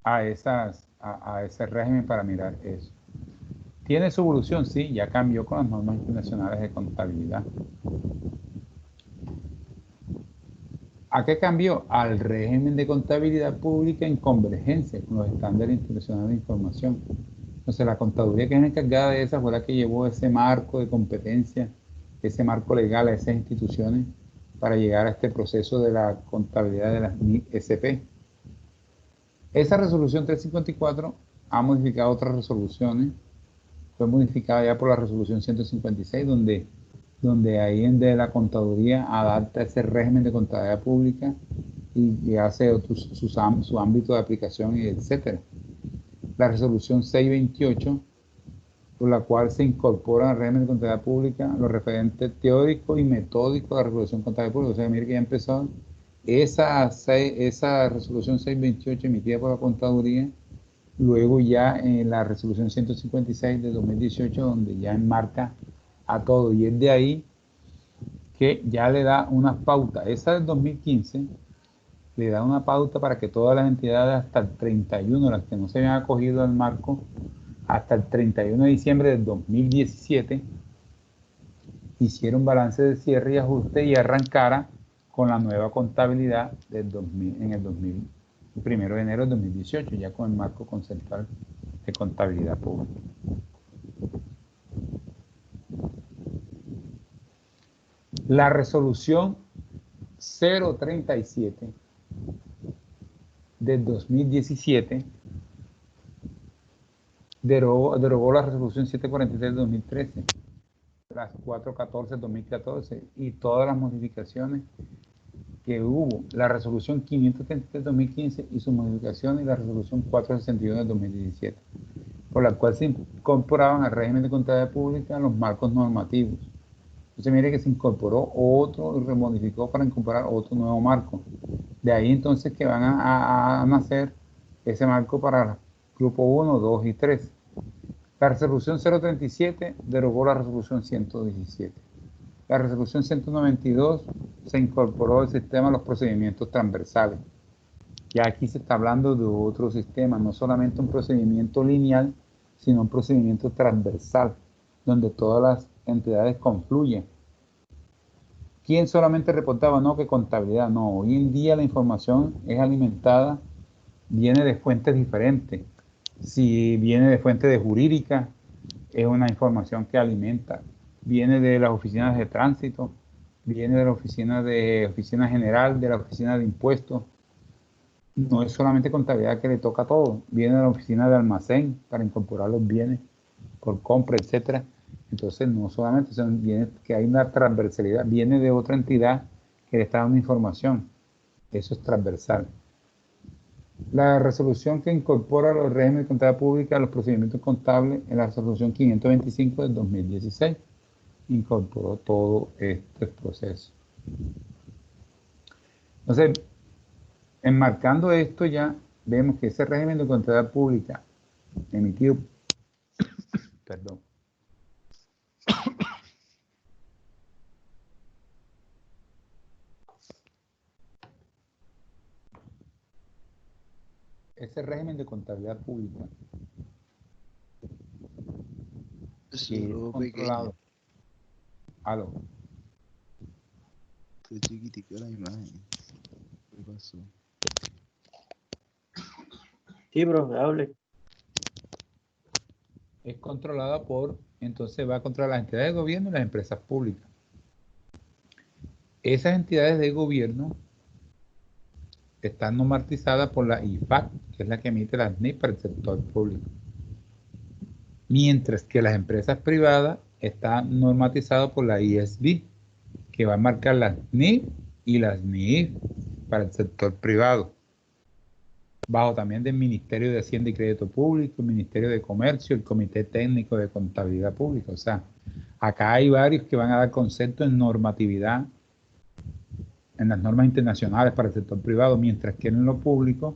a ese régimen para mirar eso. ¿Tiene su evolución? Sí, ya cambió con las normas internacionales de contabilidad. ¿A qué cambió? Al régimen de contabilidad pública en convergencia con los estándares internacionales de información. Entonces, la contaduría que es encargada de esa fue la que llevó ese marco de competencia, ese marco legal a esas instituciones para llegar a este proceso de la contabilidad de las SP. Esa resolución 354 ha modificado otras resoluciones. Fue modificada ya por la resolución 156, donde ahí en de la contaduría adapta ese régimen de contabilidad pública y hace su ámbito de aplicación, y etcétera. La resolución 628, por la cual se incorpora al régimen de contabilidad pública los referentes teóricos y metódicos de la resolución contable pública. O sea, mire que ya empezó esa resolución 628 emitida por la contaduría. Luego ya en la resolución 156 de 2018, donde ya enmarca a todo, y es de ahí que ya le da una pauta. Esa del 2015 le da una pauta para que todas las entidades hasta el 31, las que no se habían acogido al marco, hasta el 31 de diciembre del 2017, hicieron balance de cierre y ajuste y arrancara con la nueva contabilidad del 2000, en el 2000. El 1 de enero del 2018, ya con el marco conceptual de contabilidad pública. La resolución 037 del 2017 derogó la resolución 743 del 2013, las 414 del 2014 y todas las modificaciones que hubo. La resolución 533 del 2015 y sus modificaciones, y la resolución 461 del 2017, por la cual se incorporaban al régimen de contabilidad pública los marcos normativos. Entonces mire que se incorporó otro y remodificó para incorporar otro nuevo marco. De ahí entonces que van a nacer ese marco para el grupo 1, 2 y 3. La resolución 037 derogó la resolución 117. La resolución 192 se incorporó al sistema de los procedimientos transversales. Ya aquí se está hablando de otro sistema, no solamente un procedimiento lineal, sino un procedimiento transversal, donde todas las entidades confluyen. ¿Quién solamente reportaba? No, que contabilidad. No, hoy en día la información es alimentada, viene de fuentes diferentes. Si viene de fuente de jurídica, es una información que alimenta. Viene de las oficinas de tránsito, viene de la oficina general, de la oficina de impuestos. No es solamente contabilidad que le toca a todo. Viene de la oficina de almacén para incorporar los bienes por compra, etcétera. Entonces, no solamente viene que hay una transversalidad, viene de otra entidad que le está dando información. Eso es transversal. La resolución que incorpora los regímenes de contabilidad pública a los procedimientos contables en la resolución 525 del 2016 incorporó todo este proceso. Entonces, enmarcando esto, ya vemos que ese régimen de contabilidad pública emitido, perdón, ese régimen de contabilidad pública que es controlado. Aló. Estoy chiquitico la imagen. ¿Qué pasó? Sí, bro, hable. Es controlada entonces va a controlar las entidades de gobierno y las empresas públicas. Esas entidades de gobierno están normatizadas por la IFAC, que es la que emite las NIP para el sector público. mientras que las empresas privadas están normatizadas por la ISB, que va a marcar las NIF y las NIF para el sector privado, bajo también del Ministerio de Hacienda y Crédito Público, el Ministerio de Comercio, el Comité Técnico de Contabilidad Pública. O sea, acá hay varios que van a dar conceptos en normatividad, en las normas internacionales para el sector privado, mientras que en lo público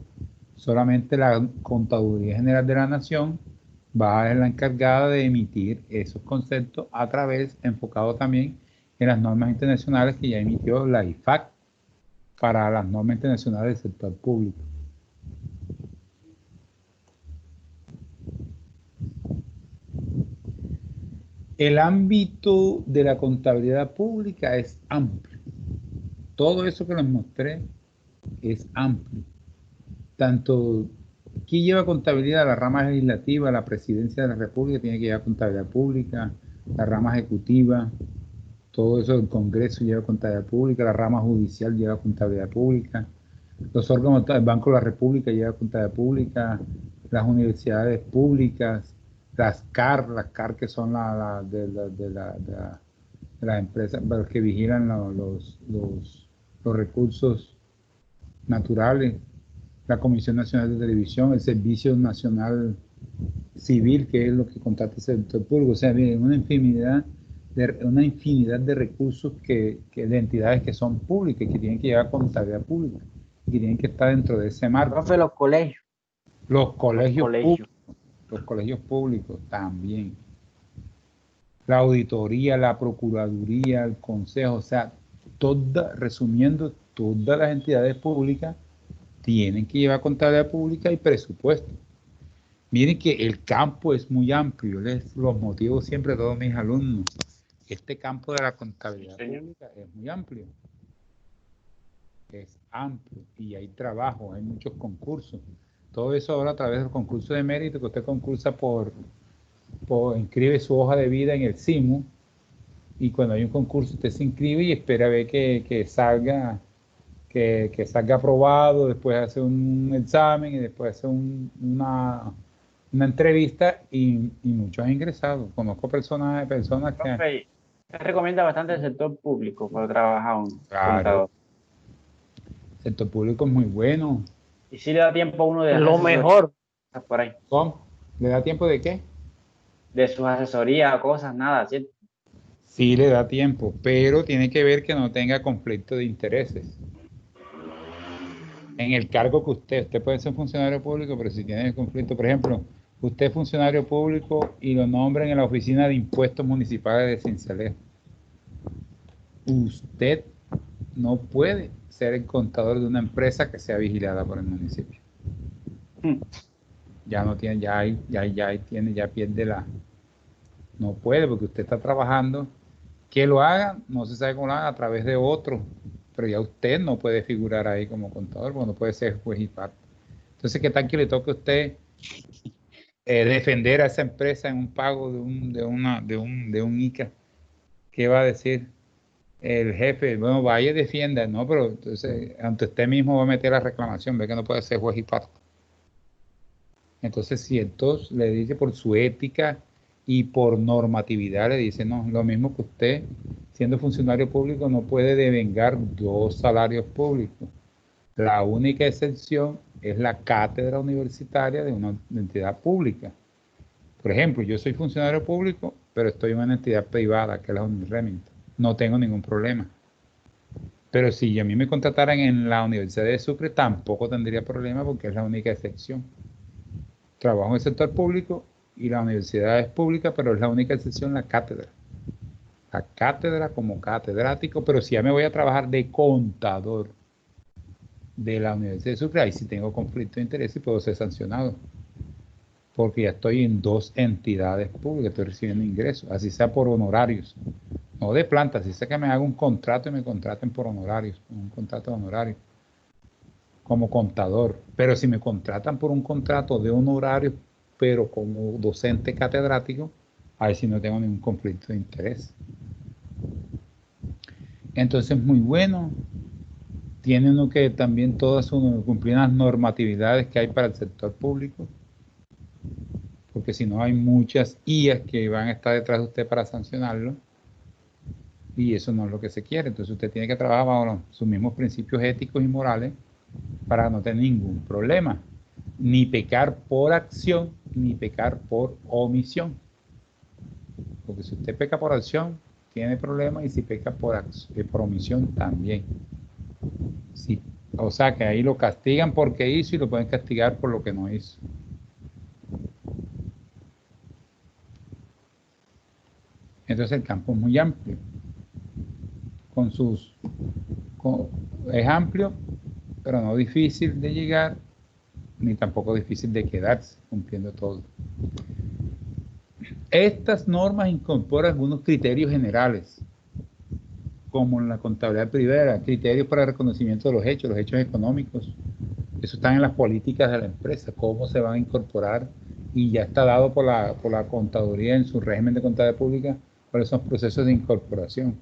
solamente la Contaduría General de la Nación va a ser la encargada de emitir esos conceptos a través, enfocado también en las normas internacionales que ya emitió la IFAC para las normas internacionales del sector público. El ámbito de la contabilidad pública es amplio. Todo eso que les mostré es amplio. Tanto aquí lleva contabilidad la rama legislativa, la presidencia de la República tiene que llevar contabilidad pública, la rama ejecutiva, todo eso del Congreso lleva contabilidad pública, la rama judicial lleva contabilidad pública, los órganos del Banco de la República lleva contabilidad pública, las universidades públicas, las CAR que son de las empresas que vigilan los recursos naturales, la Comisión Nacional de Televisión, el Servicio Nacional Civil, que es lo que contrata el sector público. O sea, miren, una infinidad de recursos de entidades que son públicas y que tienen que llevar contabilidad pública y que tienen que estar dentro de ese marco. Profe, los colegios. Los colegios públicos también. La auditoría, la procuraduría, el consejo, o sea, resumiendo, todas las entidades públicas tienen que llevar contabilidad pública y presupuesto. Miren que el campo es muy amplio. Yo les los motivo siempre a todos mis alumnos. Este campo de la contabilidad pública es muy amplio. Es amplio y hay trabajo, hay muchos concursos. Todo eso ahora a través del concurso de mérito que usted concursa inscribe su hoja de vida en el SIMU y cuando hay un concurso usted se inscribe y espera ver que salga aprobado, después hace un examen y después hace una entrevista y muchos han ingresado. Conozco personas que... Profe, usted recomienda bastante el sector público para trabajar un contador. El sector público es muy bueno. ¿Y si le da tiempo a uno de lo mejor? Por ahí. ¿Cómo? ¿Le da tiempo de qué? De sus asesorías, cosas, nada, ¿cierto? Sí le da tiempo, pero tiene que ver que no tenga conflicto de intereses. En el cargo que usted puede ser funcionario público, pero si tiene conflicto, por ejemplo, usted es funcionario público y lo nombran en la oficina de impuestos municipales de Cincelejo. Usted no puede ser el contador de una empresa que sea vigilada por el municipio. Ya no tiene, ya pierde no puede porque usted está trabajando. Que lo haga, no se sabe cómo lo haga, a través de otro. Pero ya usted no puede figurar ahí como contador, porque no puede ser juez y parte. Entonces, ¿qué tal que le toque a usted defender a esa empresa en un pago de un ICA? ¿Qué va a decir el jefe? Bueno, vaya y defienda, ¿no? Pero entonces, ante usted mismo va a meter la reclamación, ve que no puede ser juez y parte. Entonces, si entonces le dice por su ética y por normatividad, le dice, no, lo mismo que usted, siendo funcionario público, no puede devengar 2 salarios públicos. La única excepción es la cátedra universitaria de una entidad pública. Por ejemplo, yo soy funcionario público, pero estoy en una entidad privada, que es la Uniremington. No tengo ningún problema. Pero si a mí me contrataran en la Universidad de Sucre, tampoco tendría problema porque es la única excepción. Trabajo en el sector público y la universidad es pública, pero es la única excepción la cátedra. La cátedra como catedrático, pero si ya me voy a trabajar de contador de la Universidad de Sucre, ahí sí tengo conflicto de interés y puedo ser sancionado. Porque ya estoy en 2 entidades públicas, estoy recibiendo ingresos, así sea por honorarios. No de planta, así sea que me haga un contrato y me contraten por honorarios, un contrato de honorario como contador. Pero si me contratan por un contrato de honorario, pero como docente catedrático, ahí sí no tengo ningún conflicto de interés. Entonces, muy bueno. Tiene uno que también cumplir las normatividades que hay para el sector público. porque si no hay muchas IAs que van a estar detrás de usted para sancionarlo, y eso no es lo que se quiere. Entonces usted tiene que trabajar bajo sus mismos principios éticos y morales para no tener ningún problema, ni pecar por acción, ni pecar por omisión. Porque si usted peca por acción, tiene problemas, y si peca por omisión, también. Sí, o sea que ahí lo castigan porque hizo y lo pueden castigar por lo que no hizo. Entonces el campo es muy amplio. Es amplio, pero no difícil de llegar, ni tampoco difícil de quedarse cumpliendo todo. Estas normas incorporan algunos criterios generales, como en la contabilidad privada, criterios para el reconocimiento de los hechos económicos. Eso está en las políticas de la empresa, cómo se van a incorporar, y ya está dado por la contaduría en su régimen de contabilidad pública cuáles son los procesos de incorporación.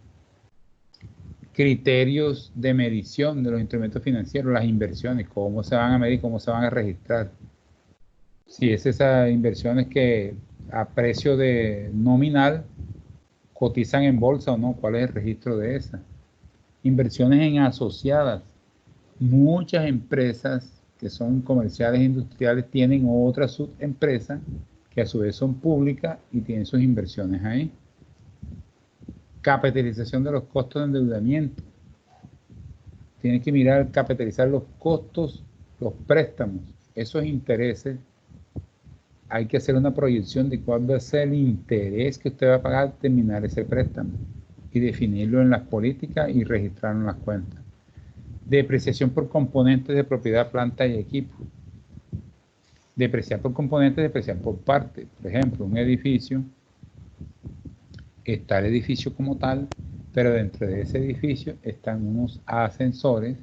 Criterios de medición de los instrumentos financieros, las inversiones, cómo se van a medir, cómo se van a registrar. Si es esas inversiones que a precio de nominal cotizan en bolsa o no, cuál es el registro de esas. Inversiones en asociadas. Muchas empresas que son comerciales e industriales tienen otra subempresa que a su vez son públicas y tienen sus inversiones ahí. Capitalización de los costos de endeudamiento. Tienen que mirar, capitalizar los costos, los préstamos, esos intereses. Hay que hacer una proyección de cuál va a ser el interés que usted va a pagar al terminar ese préstamo y definirlo en las políticas y registrarlo en las cuentas. Depreciación por componentes de propiedad, planta y equipo. Depreciar por componentes, depreciar por parte. Por ejemplo, un edificio, está el edificio como tal, pero dentro de ese edificio están unos ascensores.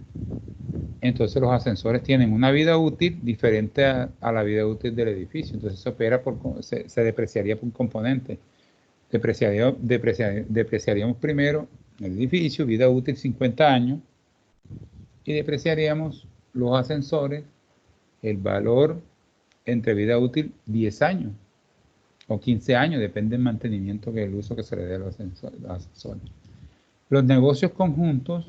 Entonces los ascensores tienen una vida útil diferente a la vida útil del edificio. Entonces se depreciaría por componente. Depreciaríamos primero el edificio, vida útil 50 años, y depreciaríamos los ascensores, el valor entre vida útil 10 años o 15 años, depende del mantenimiento, que el uso que se le dé a los ascensores. Los negocios conjuntos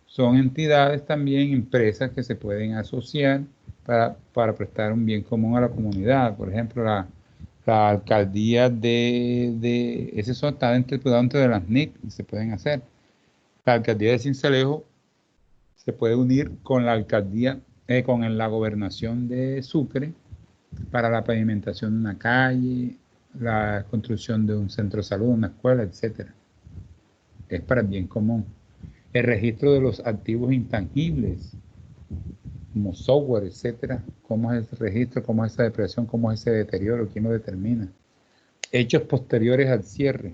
son entidades también, empresas que se pueden asociar para prestar un bien común a la comunidad. Por ejemplo, la alcaldía ese está dentro de las NIC y se pueden hacer. La alcaldía de Sincelejo se puede unir con la alcaldía, con la gobernación de Sucre para la pavimentación de una calle, la construcción de un centro de salud, una escuela, etc. Es para el bien común. El registro de los activos intangibles, como software, etcétera. ¿Cómo es ese registro? ¿Cómo es esa depreciación? ¿Cómo es ese deterioro? ¿Quién lo determina? Hechos posteriores al cierre.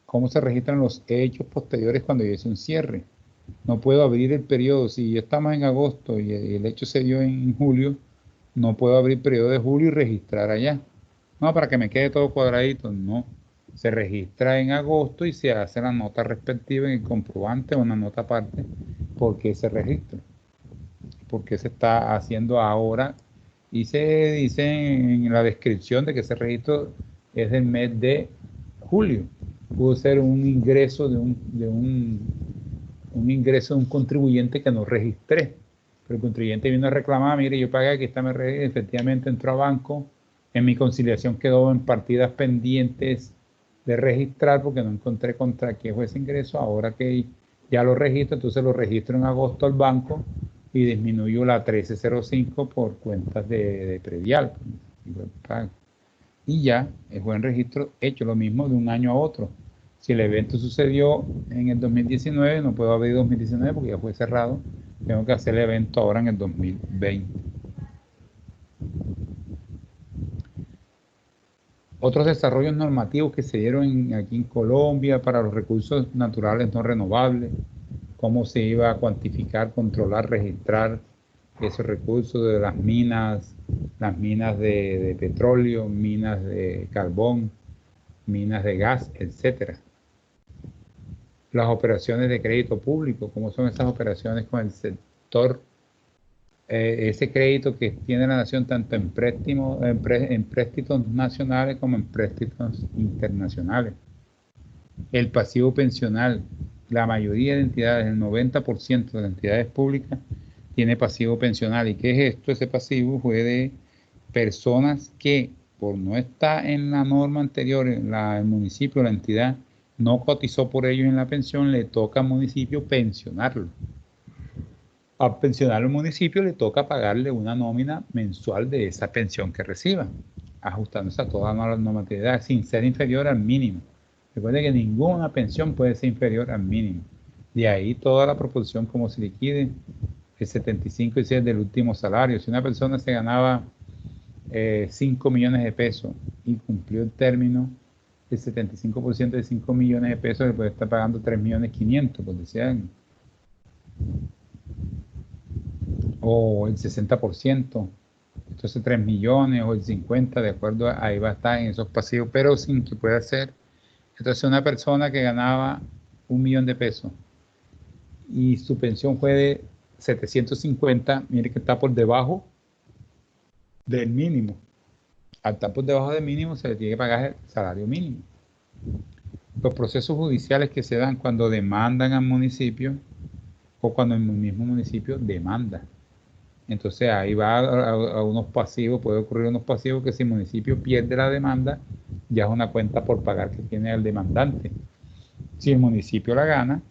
¿Cómo se registran los hechos posteriores cuando yo hice un cierre? No puedo abrir el periodo. Si ya estamos en agosto y el hecho se dio en julio, no puedo abrir el periodo de julio y registrar allá. No, para que me quede todo cuadradito. No. Se registra en agosto y se hace la nota respectiva en el comprobante o una nota aparte. ¿Por qué ese registro? ¿Por qué se está haciendo ahora? Y se dice en la descripción de que ese registro es del mes de julio. Pudo ser un ingreso de un ingreso de un contribuyente que no registré. Pero el contribuyente vino a reclamar, mire, yo pagué, aquí está mi registro, efectivamente entró a banco, en mi conciliación quedó en partidas pendientes de registrar porque no encontré contra qué fue ese ingreso. Ahora que ya lo registro, entonces lo registro en agosto al banco y disminuyo la 1305 por cuentas de predial. Y ya es buen registro hecho, lo mismo de un año a otro. Si el evento sucedió en el 2019, no puedo abrir 2019 porque ya fue cerrado. Tengo que hacer el evento ahora en el 2020. Otros desarrollos normativos que se dieron aquí en Colombia para los recursos naturales no renovables, cómo se iba a cuantificar, controlar, registrar esos recursos de las minas de petróleo, minas de carbón, minas de gas, etcétera. Las operaciones de crédito público, cómo son esas operaciones con el sector ese crédito que tiene la nación tanto en préstitos nacionales como en préstitos internacionales. El pasivo pensional, la mayoría de entidades, el 90% de las entidades públicas tiene pasivo pensional. ¿Y qué es esto? Ese pasivo fue de personas que por no estar en la norma anterior, el municipio, la entidad, no cotizó por ellos en la pensión, le toca al municipio pensionarlo. Al pensionar al municipio le toca pagarle una nómina mensual de esa pensión que reciba, ajustándose a toda la normatividad, sin ser inferior al mínimo. Recuerde que ninguna pensión puede ser inferior al mínimo. De ahí toda la proporción como se liquide, el 75 y 6 del último salario. Si una persona se ganaba 5 millones de pesos y cumplió el término, el 75% de 5 millones de pesos le puede estar pagando 3.500.000, por decir algo. O el 60%, entonces 3 millones o el 50%, de acuerdo, ahí va a estar en esos pasivos, pero sin que pueda ser. Entonces una persona que ganaba 1 millón de pesos y su pensión fue de 750, mire que está por debajo del mínimo. Al estar por debajo del mínimo se le tiene que pagar el salario mínimo. Los procesos judiciales que se dan cuando demandan al municipio o cuando el mismo municipio demanda. Entonces ahí va a unos pasivos, puede ocurrir unos pasivos que si el municipio pierde la demanda, ya es una cuenta por pagar que tiene el demandante. Si el municipio la gana,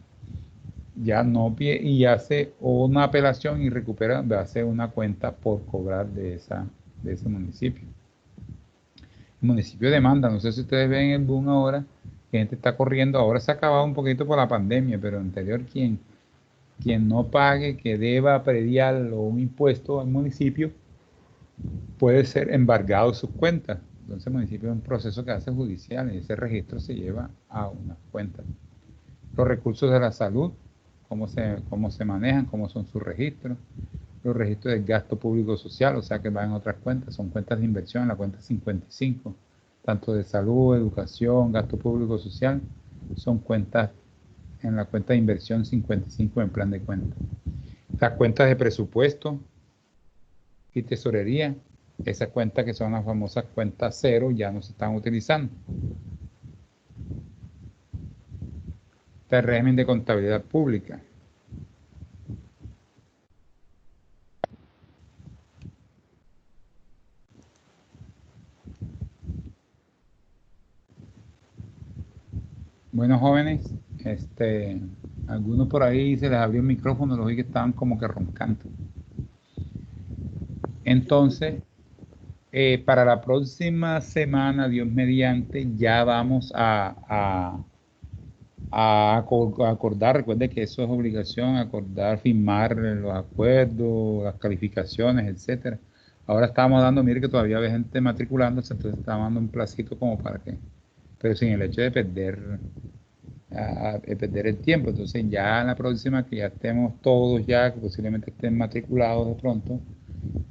ya no pierde y hace una apelación y recupera, va a hacer una cuenta por cobrar de ese municipio. El municipio demanda, no sé si ustedes ven el boom ahora, que gente está corriendo, ahora se ha acabado un poquito por la pandemia, pero anterior quien no pague, que deba predial o un impuesto al municipio, puede ser embargado sus cuentas. Entonces el municipio es un proceso que hace judicial y ese registro se lleva a unas cuentas. Los recursos de la salud, cómo se manejan, cómo son sus registros. Los registros del gasto público social, o sea que van en otras cuentas, son cuentas de inversión, en la cuenta 55, tanto de salud, educación, gasto público social, son cuentas en la cuenta de inversión 55 en plan de cuenta. Las cuentas de presupuesto y tesorería, esas cuentas que son las famosas cuentas cero, ya no se están utilizando. Está el régimen de contabilidad pública. Bueno, jóvenes, algunos por ahí se les abrió el micrófono, los vi que estaban como que roncando. Entonces, para la próxima semana, Dios mediante, ya vamos a acordar, recuerde que eso es obligación, acordar, firmar los acuerdos, las calificaciones, etcétera. Ahora estamos dando, mire que todavía hay gente matriculándose, entonces estamos dando un placito como para que, pero sin el hecho de perder el tiempo. Entonces ya en la próxima, que ya estemos todos ya, que posiblemente estén matriculados de pronto,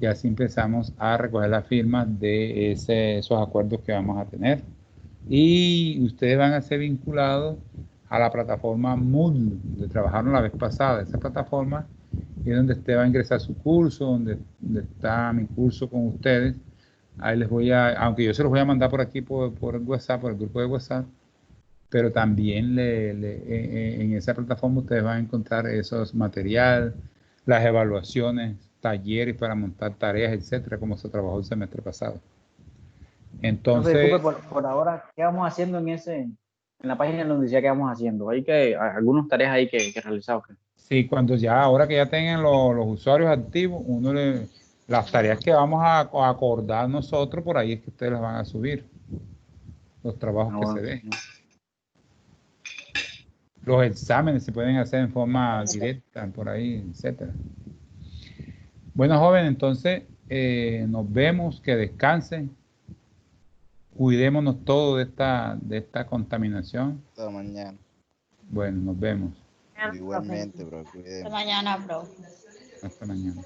ya así empezamos a recoger las firmas de esos acuerdos que vamos a tener. Y ustedes van a ser vinculados a la plataforma Moodle, donde trabajaron la vez pasada. Esa plataforma es donde usted va a ingresar su curso, donde está mi curso con ustedes. Ahí les voy aunque yo se los voy a mandar por aquí, por el WhatsApp, por el grupo de WhatsApp, pero también en esa plataforma ustedes van a encontrar esos materiales, las evaluaciones, talleres para montar tareas, etcétera, como se trabajó el semestre pasado. Entonces, No se preocupe, por ahora, ¿qué vamos haciendo en la página donde decía que vamos haciendo? Hay algunas tareas ahí que realizar. ¿Okay? Sí, ahora que ya tengan los usuarios activos, las tareas que vamos a acordar nosotros, por ahí es que ustedes las van a subir, los trabajos que se dejen. Los exámenes se pueden hacer en forma directa, por ahí, etcétera. Bueno, joven, entonces nos vemos, que descansen. Cuidémonos todos de esta contaminación. Hasta mañana. Bueno, nos vemos. Igualmente, bro. Cuídense. Hasta mañana, bro. Hasta mañana.